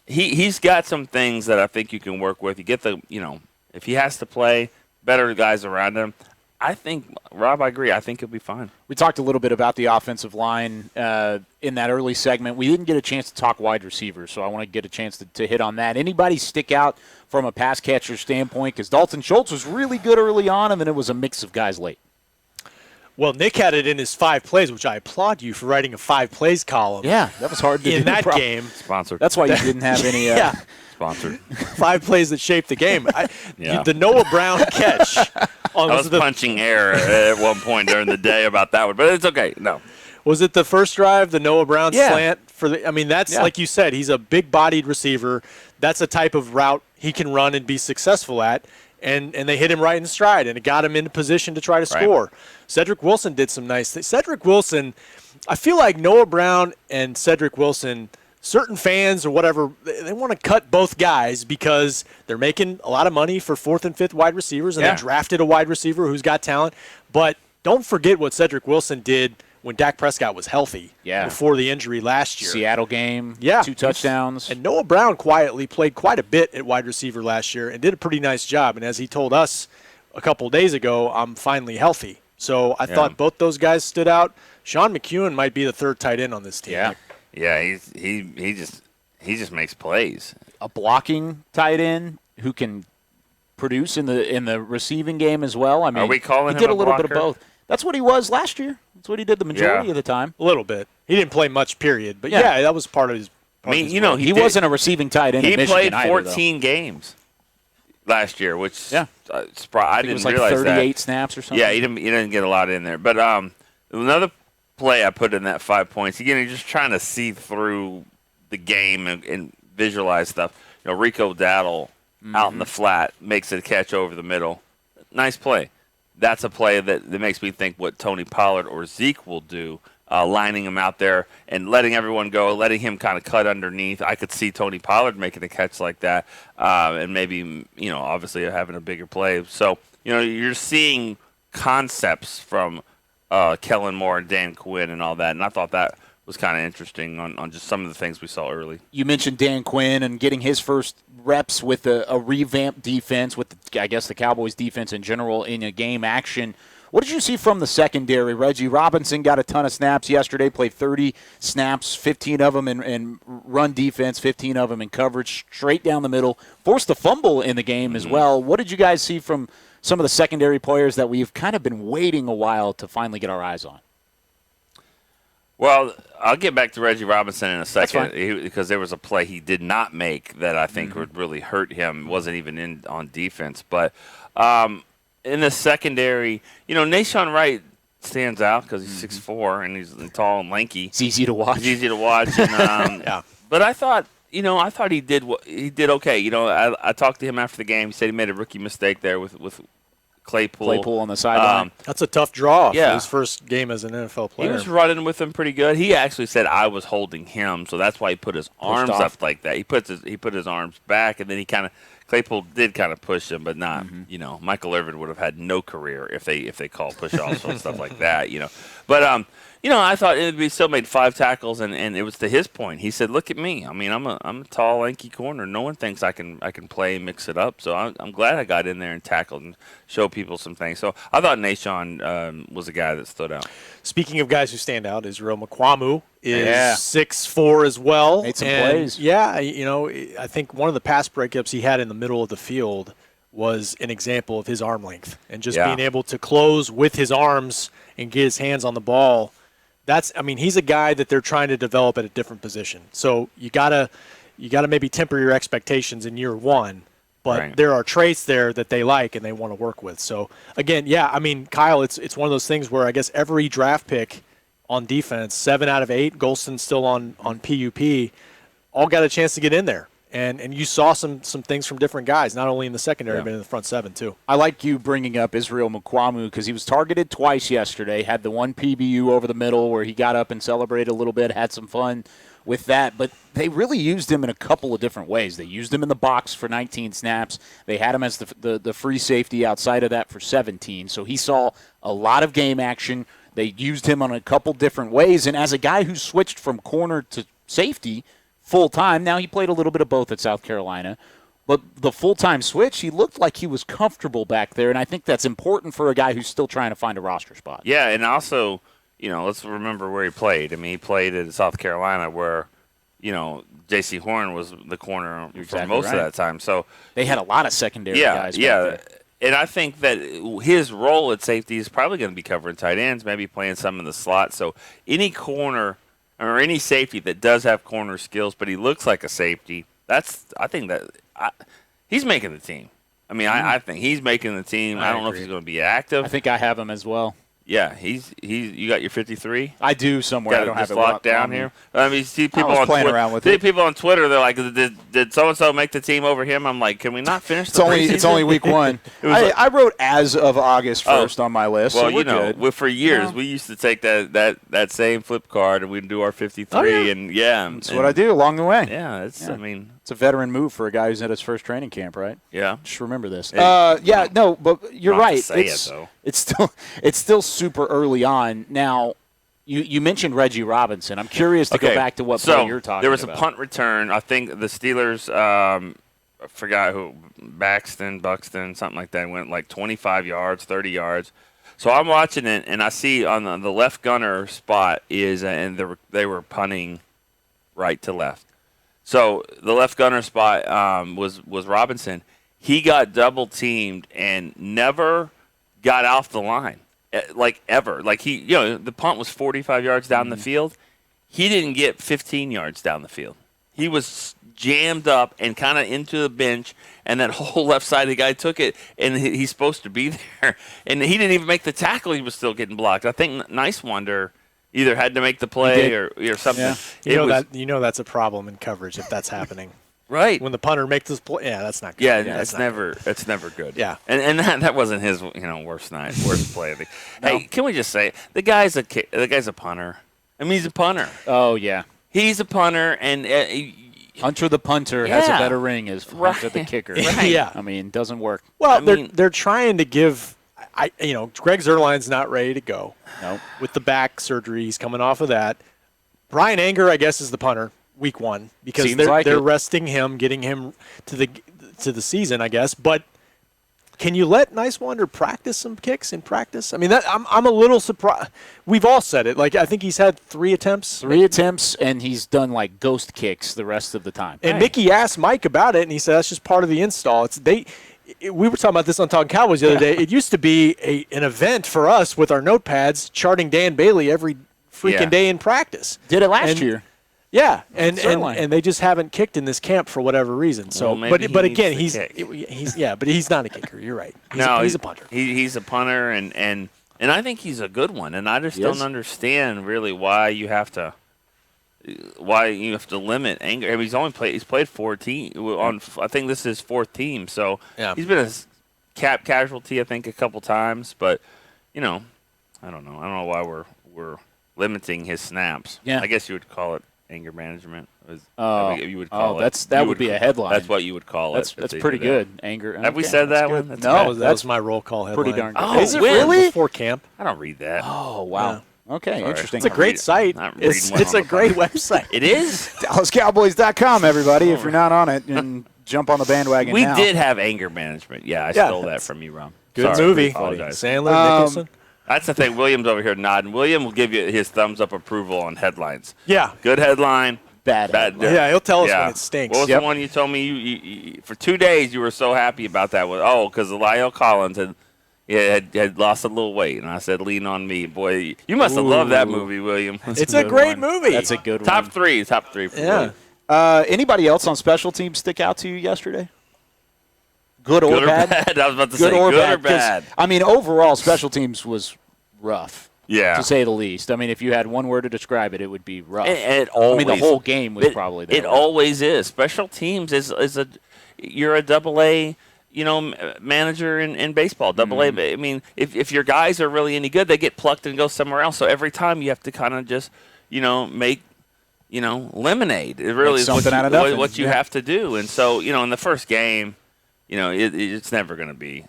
He's got some things that I think you can work with. You get if he has to play, better guys around him. I think, Rob, I agree. I think he'll be fine. We talked a little bit about the offensive line in that early segment. We didn't get a chance to talk wide receivers, so I want to get a chance to hit on that. Anybody stick out from a pass catcher standpoint? Because Dalton Schultz was really good early on, and then it was a mix of guys late. Well, Nick had it in his 5 plays, which I applaud you for writing a 5 plays column. Yeah, that was hard to do. In that game. Sponsored. That's why you didn't have any. Sponsored. 5 plays that shaped the game. The Noah Brown catch. I was punching air at one point during the day about that one, but it's okay. No. Was it the first drive, the Noah Brown slant? That's like you said, he's a big-bodied receiver. That's a type of route he can run and be successful at. And they hit him right in stride, and it got him into position to try to score. Cedric Wilson did some nice things. Cedric Wilson, I feel like Noah Brown and Cedric Wilson, certain fans or whatever, they want to cut both guys because they're making a lot of money for 4th and 5th wide receivers, and they drafted a wide receiver who's got talent. But don't forget what Cedric Wilson did when Dak Prescott was healthy before the injury last year. Seattle game, 2 touchdowns. And Noah Brown quietly played quite a bit at wide receiver last year and did a pretty nice job. And as he told us a couple days ago, I'm finally healthy. So I thought both those guys stood out. Sean McEwen might be the 3rd tight end on this team. Yeah, he just makes plays. A blocking tight end who can produce in the receiving game as well. I mean, are we calling him he did a a little blocker? bit of both. That's what he was last year. That's what he did the majority of the time. A little bit. He didn't play much, period. But that was part of his. He wasn't a receiving tight end. He at Michigan played 14 games last year, which I didn't it was like realize 38 that. snaps or something. Yeah, he didn't get a lot in there. But another play I put in that 5 points. Again, you're just trying to see through the game and visualize stuff. Rico Dowdle out in the flat makes a catch over the middle. Nice play. That's a play that makes me think what Tony Pollard or Zeke will do, lining him out there and letting everyone go, letting him kind of cut underneath. I could see Tony Pollard making a catch like that, and maybe, obviously having a bigger play. So, you're seeing concepts from Kellen Moore and Dan Quinn and all that, and I thought that was kind of interesting on just some of the things we saw early. You mentioned Dan Quinn and getting his first reps with a revamped defense, with I guess the Cowboys defense in general in a game action. What did you see from the secondary? Reggie Robinson got a ton of snaps yesterday, played 30 snaps, 15 of them in run defense, 15 of them in coverage, straight down the middle, forced a fumble in the game as well. What did you guys see from some of the secondary players that we've kind of been waiting a while to finally get our eyes on? Well, I'll get back to Reggie Robinson in a second because there was a play he did not make that I think would really hurt him. Wasn't even on defense. But in the secondary, Nahshon Wright stands out because he's 6'4" and he's tall and lanky. It's easy to watch. And, But I thought he did okay. I talked to him after the game. He said he made a rookie mistake there with Claypool on the sideline. That's a tough draw for his first game as an NFL player. He was running with him pretty good. He actually said I was holding him, so that's why he put his arms up like that. He put his arms back, and then Claypool did kind of push him, but not. Michael Irvin would have had no career if they called push offs and stuff like that. But I thought he still made 5 tackles, and it was to his point. He said, "Look at me. I mean, I'm a tall, lanky corner. No one thinks I can play and mix it up. So I'm glad I got in there and tackled and showed people some things." So I thought Nahshon was a guy that stood out. Speaking of guys who stand out, Israel Mukuamu is 6'4" as well. Made some plays. Yeah, I think one of the pass breakups he had in the middle of the field was an example of his arm length and just being able to close with his arms and get his hands on the ball. He's a guy that they're trying to develop at a different position. So you gotta maybe temper your expectations in year one, but there are traits there that they like and they want to work with. So again, Kyle, it's one of those things where I guess every draft pick on defense, 7 out of 8, Golston's still on PUP, all got a chance to get in there. And you saw some things from different guys, not only in the secondary, but in the front 7 too. I like you bringing up Israel Mukuamu because he was targeted twice yesterday, had the one PBU over the middle where he got up and celebrated a little bit, had some fun with that. But they really used him in a couple of different ways. They used him in the box for 19 snaps. They had him as the free safety outside of that for 17. So he saw a lot of game action. They used him on a couple different ways. And as a guy who switched from corner to safety full-time. Now, he played a little bit of both at South Carolina. But the full-time switch, he looked like he was comfortable back there, and I think that's important for a guy who's still trying to find a roster spot. Yeah, and also, let's remember where he played. I mean, he played at South Carolina where, J.C. Horn was the corner for most of that time. So they had a lot of secondary guys back there. And I think that his role at safety is probably going to be covering tight ends, maybe playing some in the slot. So any corner – or any safety that does have corner skills, but he looks like a safety, he's making the team. I mean, I think he's making the team. I don't know if he's going to be active. I think I have him as well. Yeah, you got your 53? I do somewhere. I don't have it locked down here. I mean, you see people on playing Twitter. around with it. People on Twitter, they're like, "Did so and so make the team over him?" I'm like, "Can we not finish the preseason?" It's only week 1. I wrote as of August 1st on my list. Well, so good. for years we used to take that same flip card and we'd do our 53, and that's what I do along the way. Yeah, it's a veteran move for a guy who's at his first training camp, right? Yeah, just remember this. But you're right. It's still super early on. Now, you mentioned Reggie Robinson. I'm curious to go back to what play you're talking about. There was a punt return. I think the Steelers, I forgot who, Buxton, something like that, went like 25 yards, 30 yards. So I'm watching it, and I see on the left gunner spot and they were punting right to left. So the left gunner spot was Robinson. He got double teamed and never got off the line. Like ever. Like the punt was 45 yards down the field. He didn't get 15 yards down the field. He was jammed up and kind of into the bench, and that whole left side of the guy took it, and he's supposed to be there. And he didn't even make the tackle. He was still getting blocked. I think Nice Wonder either had to make the play or something. Yeah. That's a problem in coverage if that's happening. Right. When the punter makes this play, that's not good. Yeah, that's never good. Yeah. And that wasn't his, worst play. I think. No. Hey, can we just say the guy's a punter? I mean, he's a punter. Oh yeah. He's a punter, and Hunter the punter has a better ring as Hunter the kicker. Right. Yeah. I mean, it doesn't work. Well, they're trying to give. Greg Zuerlein's not ready to go. Nope. With the back surgery, he's coming off of that. Brian Anger, I guess, is the punter. Week 1 because they're resting him, getting him to the season, I guess. But Can you let Nice Wonder practice some kicks in practice? I mean, I'm a little surprised. We've all said it. Like, I think he's had 3 attempts. 3 attempts, and he's done, like, ghost kicks the rest of the time. And Mickey asked Mike about it, and he said that's just part of the install. We were talking about this on Talking Cowboys the other day. It used to be an event for us with our notepads charting Dan Bailey every freaking day in practice. Did it last year. Yeah, and they just haven't kicked in this camp for whatever reason. So, but again, he's but he's not a kicker. You're right. He's a punter. He's a punter, and I think he's a good one. And I just don't understand really why you have to limit anger. I mean, he's played 4 teams on. I think this is his 4th team, so he's been a cap casualty I think a couple times. But I don't know why we're limiting his snaps. Yeah, I guess you would call it anger management. You would call that would be a headline. That's what you would call it. That's pretty good. Anger. Have we said that one? No, that was my roll call headline. Pretty darn good. Oh, is it really? Before camp. I don't read that. Oh, wow. Yeah. Okay, Sorry. interesting. It's a great site. It's a great website. It is. DallasCowboys.com, everybody. If you're not on it, and jump on the bandwagon We now. did have anger management. Yeah, I stole that from you, Ron. Good Sorry, movie. I apologize. Sandler, Nicholson. That's the thing. William's over here nodding. William will give you his thumbs up approval on headlines. Yeah. Good headline. Bad. Yeah, he'll tell us when it stinks. What was the one you told me you for 2 days you were so happy about that? Because Lyle Collins had lost a little weight, and I said, "Lean on me, boy." You must have loved that movie, William. It's a great movie. That's a good one. Top three for William. Anybody else on special teams stick out to you yesterday? Good or bad? I was about to say good or bad. I mean, overall, special teams was rough. Yeah, to say the least. I mean, if you had one word to describe it, it would be rough. It always, the whole game was probably that. It always is. Special teams you're a double-A, manager in baseball. Double-A. I mean, if your guys are really any good, they get plucked and go somewhere else. So every time you have to kind of just, make, lemonade. It really is what you have to do. And so, in the first game, it's never going to be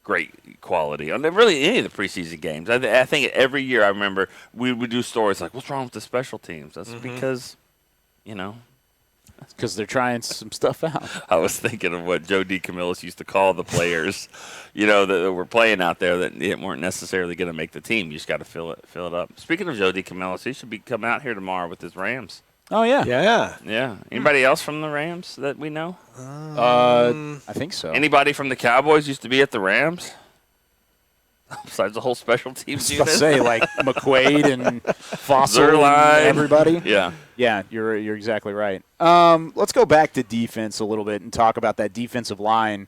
great quality on really any of the preseason games. I think every year I remember we would do stories like, "What's wrong with the special teams?" That's because, because they're trying some stuff out. I was thinking of what Joe DeCamillis used to call the players, that were playing out there that weren't necessarily going to make the team. You just got to fill it up. Speaking of Joe DeCamillis, he should be coming out here tomorrow with his Rams. Oh yeah, yeah. Anybody else from the Rams that we know? I think so. Anybody from the Cowboys used to be at the Rams? Besides the whole special teams unit? I say like McQuaid and Fossil and everybody. Yeah, you're exactly right. Let's go back to defense a little bit and talk about that defensive line.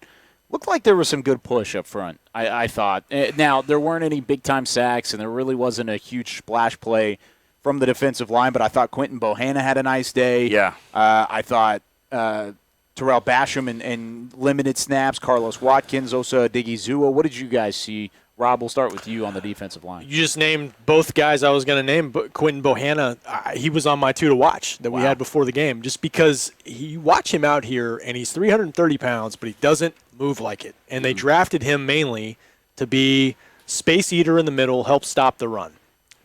Looked like there was some good push up front, I thought. Now, there weren't any big-time sacks, and there really wasn't a huge splash play from the defensive line, but I thought Quinton Bohanna had a nice day. Yeah. I thought Terrell Basham and limited snaps, Carlos Watkins, Osa Odigizua. What did you guys see? Rob, we'll start with you on the defensive line. You just named both guys I was going to name, but Quinton Bohanna, he was on my 2 to watch that we had before the game, just because you watch him out here, and he's 330 pounds, but he doesn't move like it. And they drafted him mainly to be space eater in the middle, help stop the run.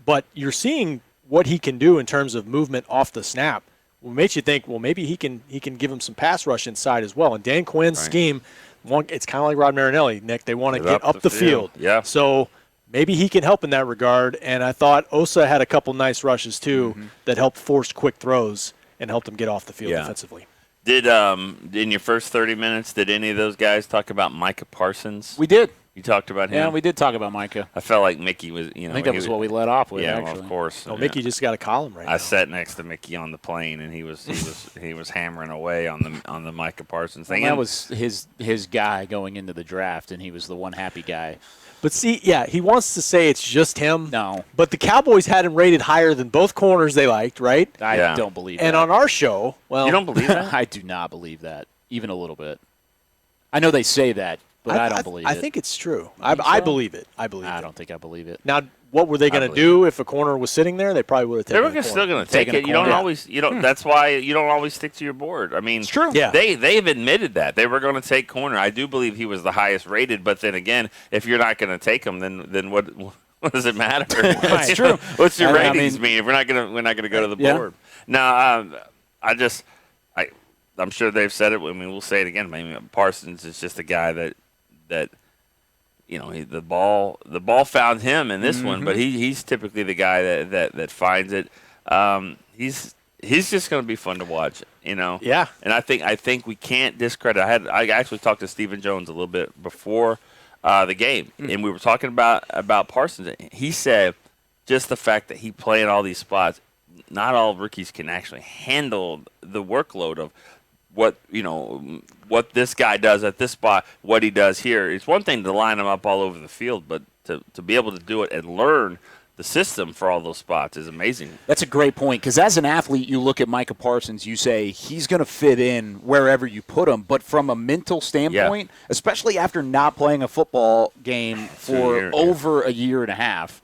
But you're seeing what he can do in terms of movement off the snap. What makes you think, well, maybe he can give him some pass rush inside as well. And Dan Quinn's scheme, it's kind of like Rod Marinelli, Nick. They want to get up the field. Yeah. So maybe he can help in that regard. And I thought Osa had a couple nice rushes, too, that helped force quick throws and helped him get off the field defensively. Did in your first 30 minutes, did any of those guys talk about Micah Parsons? We did. You talked about him? Yeah, we did talk about Micah. I felt like Mickey was, I think that was what we led off with, yeah, actually. well, of course. Oh, Mickey just got a column right now. I sat next to Mickey on the plane, and he was hammering away on the Micah Parsons thing. Well, that was his guy going into the draft, and he was the one happy guy. But see, he wants to say it's just him. No. But the Cowboys had him rated higher than both corners they liked, right? I don't believe that. And on our show, you don't believe that? I do not believe that, even a little bit. I know they say that, but I don't believe it. I think it's true. I believe it. I don't think I believe it. Now, what were they going to do if a corner was sitting there? They probably would have taken. They were still going to take it. You don't always. That's why you don't always stick to your board. I mean, it's true. Yeah. They've admitted that they were going to take corner. I do believe he was the highest rated. But then again, if you're not going to take him, then what does it matter? That's true. What's your ratings mean if we're not going to go to the board? Now, I'm sure they've said it. I mean, we'll say it again. I mean, Parsons is just a guy that the ball found him in this one, but he's typically the guy that finds it. He's just going to be fun to watch, Yeah. And I think we can't discredit. I actually talked to Stephen Jones a little bit before the game, and we were talking about Parsons. He said just the fact that he play in all these spots, not all rookies can actually handle the workload of what this guy does at this spot, what he does here. It's one thing to line him up all over the field, but to be able to do it and learn the system for all those spots is amazing. That's a great point, because as an athlete, you look at Micah Parsons, you say he's going to fit in wherever you put him. But from a mental standpoint, especially after not playing a football game for over a year and a half,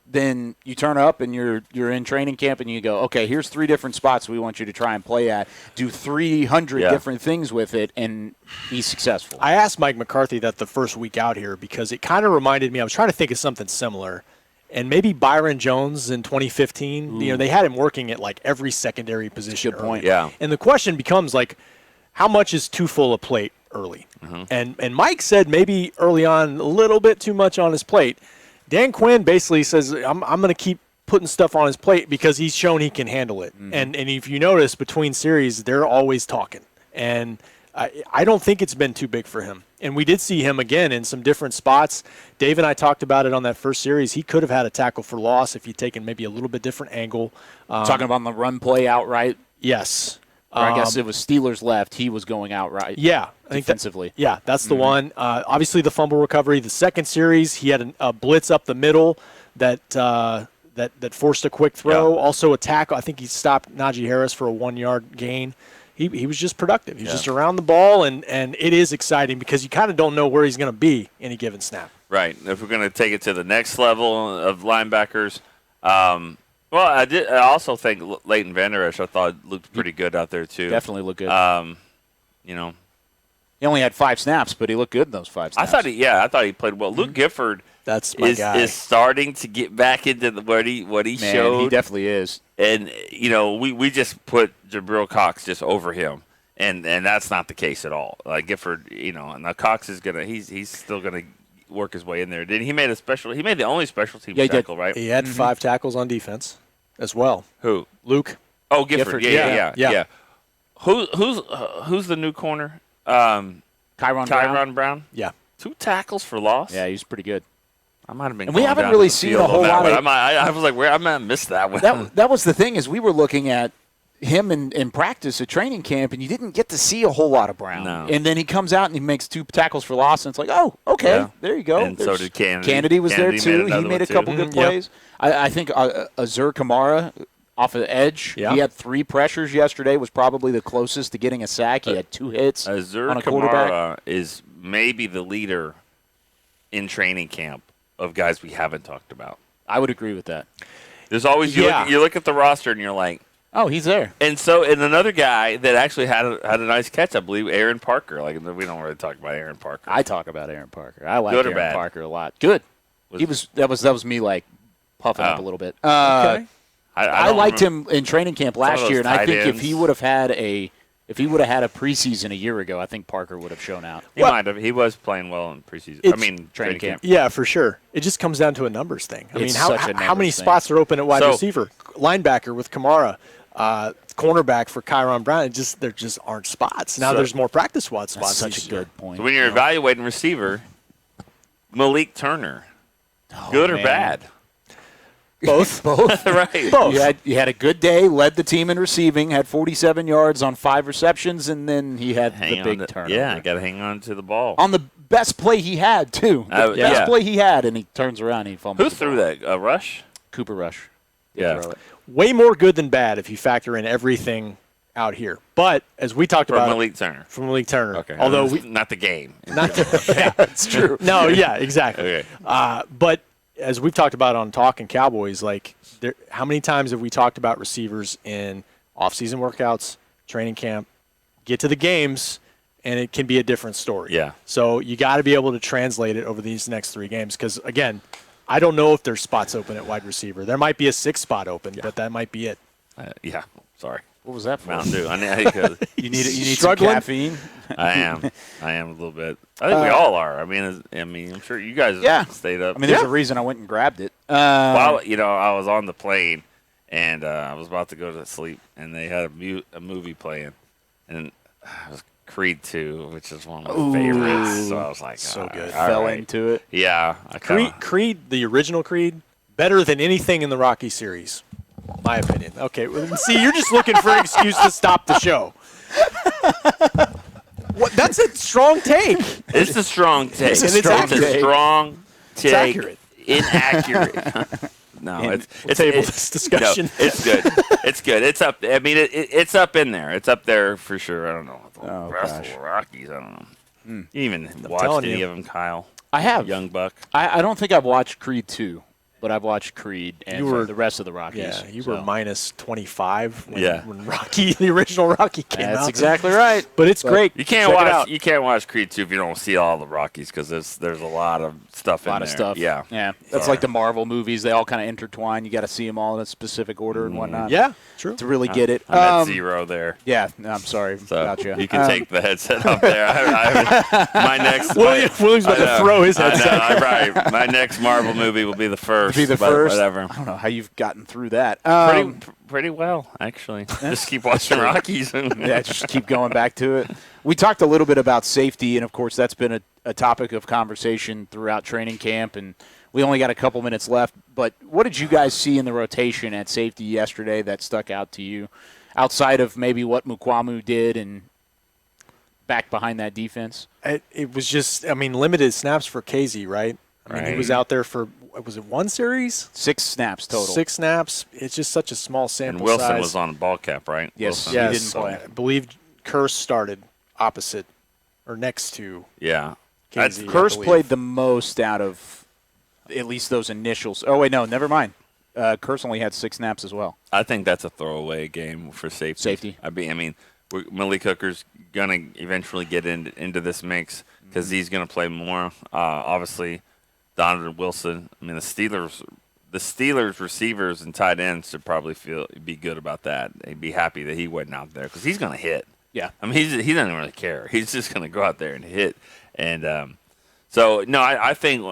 then you turn up and you're in training camp and you go, okay, here's 3 different spots we want you to try and play at. Do 300 different things with it and be successful. I asked Mike McCarthy that the first week out here because it kind of reminded me, I was trying to think of something similar. And maybe Byron Jones in 2015, they had him working at like every secondary position. Good point. Yeah. And the question becomes like, how much is too full a plate early? And Mike said maybe early on a little bit too much on his plate. Dan Quinn basically says, I'm going to keep putting stuff on his plate because he's shown he can handle it. And if you notice, between series, they're always talking. And I don't think it's been too big for him. And we did see him again in some different spots. Dave and I talked about it on that first series. He could have had a tackle for loss if he'd taken maybe a little bit different angle. Talking about the run play outright? Yes. Or I guess it was Steelers left. He was going outright. Yeah. Defensively. That's the one. Obviously, the fumble recovery. The second series, he had a blitz up the middle that forced a quick throw. Yeah. Also a tackle. I think he stopped Najee Harris for a 1-yard gain. He was just productive. He was just around the ball, and it is exciting because you kind of don't know where he's going to be any given snap. Right. If we're going to take it to the next level of linebackers, I also think Leighton Vander Esch, I thought looked pretty good out there too. Definitely looked good. He only had 5 snaps, but he looked good in those 5 snaps. I thought he played well. Luke Gifford That's my guy. Is starting to get back into what he showed. He definitely is. And we just put Jabril Cox just over him, and that's not the case at all. Like Gifford, and now Cox is he's still gonna work his way in there. He made the only special team tackle, right? He had 5 tackles on defense as well. Who? Luke. Oh, Gifford. Yeah. Who's the new corner? Kyron Brown. Yeah. 2 tackles for loss. Yeah, he's pretty good. I might have been. And we haven't really seen a whole lot of. I was like, I might have missed that one. That was the thing, is we were looking at him in practice at training camp, and you didn't get to see a whole lot of Brown. No. And then he comes out and he makes 2 tackles for loss, and it's like, oh, okay, there you go. And so did Kennedy. Kennedy was there too. He made a couple good plays. I think Azur Kamara off of the edge. He had 3 pressures yesterday. Was probably the closest to getting a sack. He had 2 hits Azur on a quarterback. Kamara is maybe the leader in training camp of guys we haven't talked about. I would agree with that. There's always you look at the roster and you're like, oh, he's there. And another guy that actually had a nice catch, I believe, Aaron Parker. Like, we don't really talk about Aaron Parker. I talk about Aaron Parker. I like Good or Aaron bad? Parker a lot. Good. That was me like puffing up a little bit. Okay. I liked him in training camp last year, and I think ends. if he would have had a preseason a year ago, I think Parker would have shown out. He might have. He was playing well in preseason. Training camp. Yeah, for sure. It just comes down to a numbers thing. I mean, how many thing. spots are open at wide receiver? Linebacker with Kamara, cornerback for Kyron Brown. There just aren't spots. Now there's more practice spots. That's such a good point. So when you're evaluating receiver, Malik Turner, good or bad? Both. Right. Both. You had a good day, led the team in receiving, had 47 yards on 5 receptions, and then he had the big turnover. Yeah, got to hang on to the ball. On the best play he had, too. The best play he had, and he turns around and he fumbles. Who threw that? Rush? Cooper Rush. Yeah. Way more good than bad if you factor in everything out here. But as we talked about, Malik Turner. From Malik Turner. Okay. Although not the game. That's true. No, yeah, exactly. Okay. But as we've talked about on Talking Cowboys, how many times have we talked about receivers in off-season workouts, training camp, get to the games, and it can be a different story. Yeah. So you got to be able to translate it over these next 3 games because, again, I don't know if there's spots open at wide receiver. There might be a 6th spot open, but that might be it. Sorry. What was that for? Mountain Dew. I need you need some caffeine. I am a little bit. I think we all are. I mean, I'm sure you guys stayed up. I mean, there's a reason I went and grabbed it. Well, I was on the plane and I was about to go to sleep, and they had a movie playing, and it was Creed 2, which is one of my favorites. So I was like, so good. Fell into it. Yeah. Creed, the original Creed, better than anything in the Rocky series. My opinion. Okay, well, see, you're just looking for an excuse to stop the show. That's a strong take. It's a strong take. It's a strong take. It's accurate. Inaccurate. No, we'll table this discussion. No, it's good. It's good. It's up. I mean, it's up in there. It's up there for sure. I don't know. The rest of the Rockies, I don't know. You even watched any of them, Kyle? I have. Young Buck. I don't think I've watched Creed 2. But I've watched Creed and the rest of the Rockies. Yeah, you were minus 25 when the original Rocky came out. That's exactly right. But it's great. You can't watch Creed 2 if you don't see all the Rockies, because there's a lot of stuff in there. A lot of stuff. Yeah. That's like the Marvel movies. They all kind of intertwine. You got to see them all in a specific order and whatnot. Yeah, true. To really get it. I'm at 0 there. Yeah, I'm sorry. Gotcha. You can take the headset up there. My next William's about to throw his headset. Right. My next Marvel movie will be the first. Whatever. I don't know how you've gotten through that. Pretty well, actually. Just keep watching Rockies. Yeah, just keep going back to it. We talked a little bit about safety, and, of course, that's been a topic of conversation throughout training camp, and we only got a couple minutes left. But what did you guys see in the rotation at safety yesterday that stuck out to you, outside of maybe what Mukwamu did and back behind that defense? It was just, limited snaps for Casey, right? He was out there for, was it one series? 6 snaps total. 6 snaps. It's just such a small sample size. And Wilson size. was on ball cap, right? Yes. Wilson. He didn't play. I believe Curse started opposite or next to Casey. Curse played the most out of at least those initials. Oh, wait, no, never mind. Curse only had 6 snaps as well. I think that's a throwaway game for safety. Malik Hooker's going to eventually get into this mix because he's going to play more. Obviously, Donovan Wilson. The Steelers receivers and tight ends should probably be good about that. They'd be happy that he wasn't out there because he's going to hit. Yeah. He doesn't really care. He's just going to go out there and hit. And I think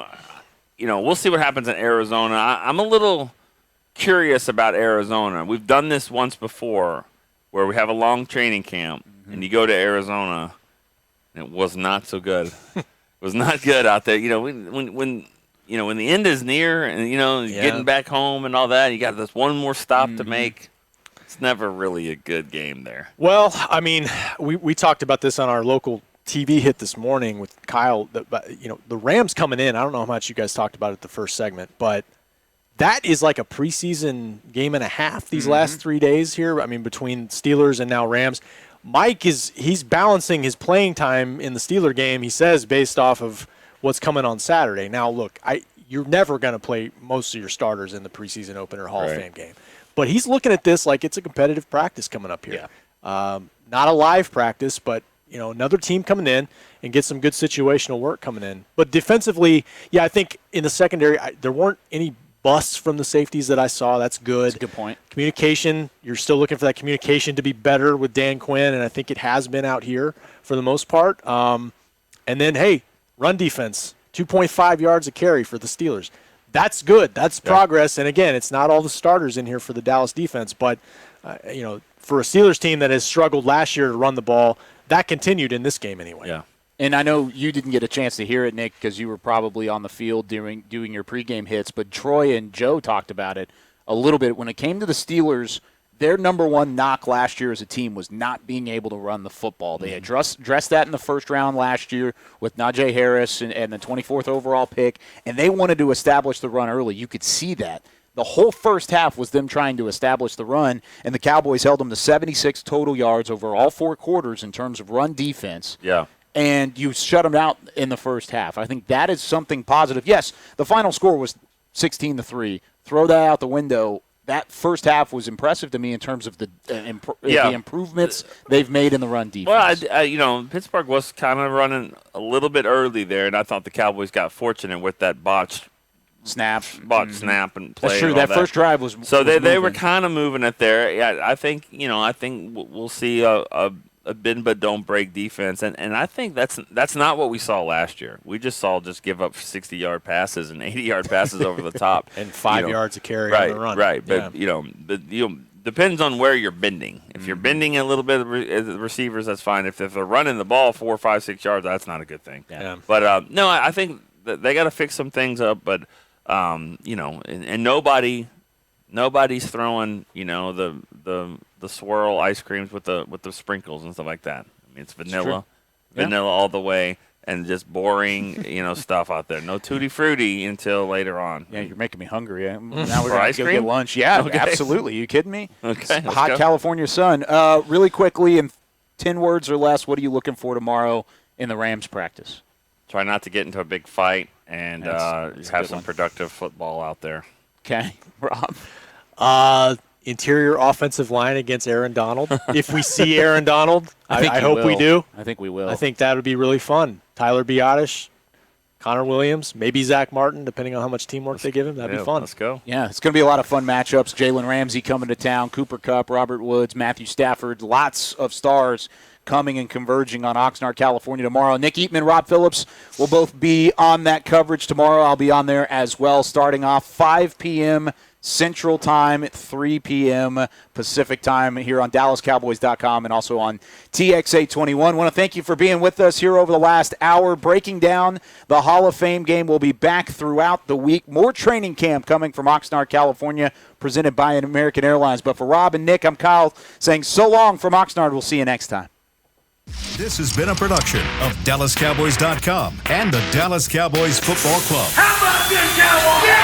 we'll see what happens in Arizona. I'm a little curious about Arizona. We've done this once before where we have a long training camp and you go to Arizona and it was not so good. It was not good out there. When the end is near and, getting back home and all that, you got this one more stop to make. It's never really a good game there. Well, we talked about this on our local TV hit this morning with Kyle. The Rams coming in, I don't know how much you guys talked about it the first segment, but that is like a preseason game and a half these last 3 days here. Between Steelers and now Rams. Mike he's balancing his playing time in the Steeler game, he says, based off of what's coming on Saturday. Now, look, you're never going to play most of your starters in the preseason opener Hall of Fame game. But he's looking at this like it's a competitive practice coming up here. Yeah. Not a live practice, but another team coming in and get some good situational work coming in. But defensively, I think in the secondary, there weren't any busts from the safeties that I saw. That's good. That's a good point. Communication, you're still looking for that communication to be better with Dan Quinn, and I think it has been out here for the most part. And then, run defense, 2.5 yards a carry for the Steelers. That's good. That's progress. And, again, it's not all the starters in here for the Dallas defense. But, for a Steelers team that has struggled last year to run the ball, that continued in this game anyway. Yeah. And I know you didn't get a chance to hear it, Nick, because you were probably on the field doing your pregame hits. But Troy and Joe talked about it a little bit. When it came to the Steelers, their number one knock last year as a team was not being able to run the football. They had dressed that in the first round last year with Najee Harris and the 24th overall pick, and they wanted to establish the run early. You could see that. The whole first half was them trying to establish the run, and the Cowboys held them to 76 total yards over all 4 quarters in terms of run defense. Yeah. And you shut them out in the first half. I think that is something positive. Yes, the final score was 16-3. Throw that out the window. That first half was impressive to me in terms of the improvements they've made in the run defense. Well, Pittsburgh was kind of running a little bit early there, and I thought the Cowboys got fortunate with that botched snap. Snap and play. That's true. And all That first drive was so was they were moving. kind of moving it there. Yeah, I think we'll see a bend but don't break defense, and I think that's not what we saw last year. We just give up 60-yard passes and 80-yard passes over the top and 5 yards a carry right, on the run. Right, but depends on where you're bending. If you're bending a little bit of the receivers, that's fine. If they're running the ball 4, 5, 6 yards, that's not a good thing. Yeah. But no, I think that they got to fix some things up. But and nobody's throwing the swirl ice creams with the sprinkles and stuff like that. I mean, it's vanilla all the way. And just boring, stuff out there. No tutti frutti until later on. Yeah, you're making me hungry. Now we're For going ice to go cream? get lunch. Yeah, Okay. absolutely. You kidding me? Okay, It's let's hot go. California sun. Really quickly, in 10 words or less, what are you looking for tomorrow in the Rams practice? Try not to get into a big fight and That's a have good some one. productive football out there. Okay, Rob. Interior offensive line against Aaron Donald. If we see Aaron Donald, I hope we do. I think we will. I think that would be really fun. Tyler Biotish, Connor Williams, maybe Zach Martin, depending on how much teamwork they give him. That'd be fun. Let's go. Yeah, it's going to be a lot of fun matchups. Jalen Ramsey coming to town, Cooper Kupp, Robert Woods, Matthew Stafford, lots of stars coming and converging on Oxnard, California tomorrow. Nick Eatman, Rob Phillips will both be on that coverage tomorrow. I'll be on there as well, starting off 5 p.m. Central Time, 3 p.m. Pacific Time here on DallasCowboys.com and also on TX821. Want to thank you for being with us here over the last hour, breaking down the Hall of Fame game. We'll be back throughout the week. More training camp coming from Oxnard, California, presented by American Airlines. But for Rob and Nick, I'm Kyle saying so long from Oxnard. We'll see you next time. This has been a production of DallasCowboys.com and the Dallas Cowboys Football Club. How about this, Cowboys?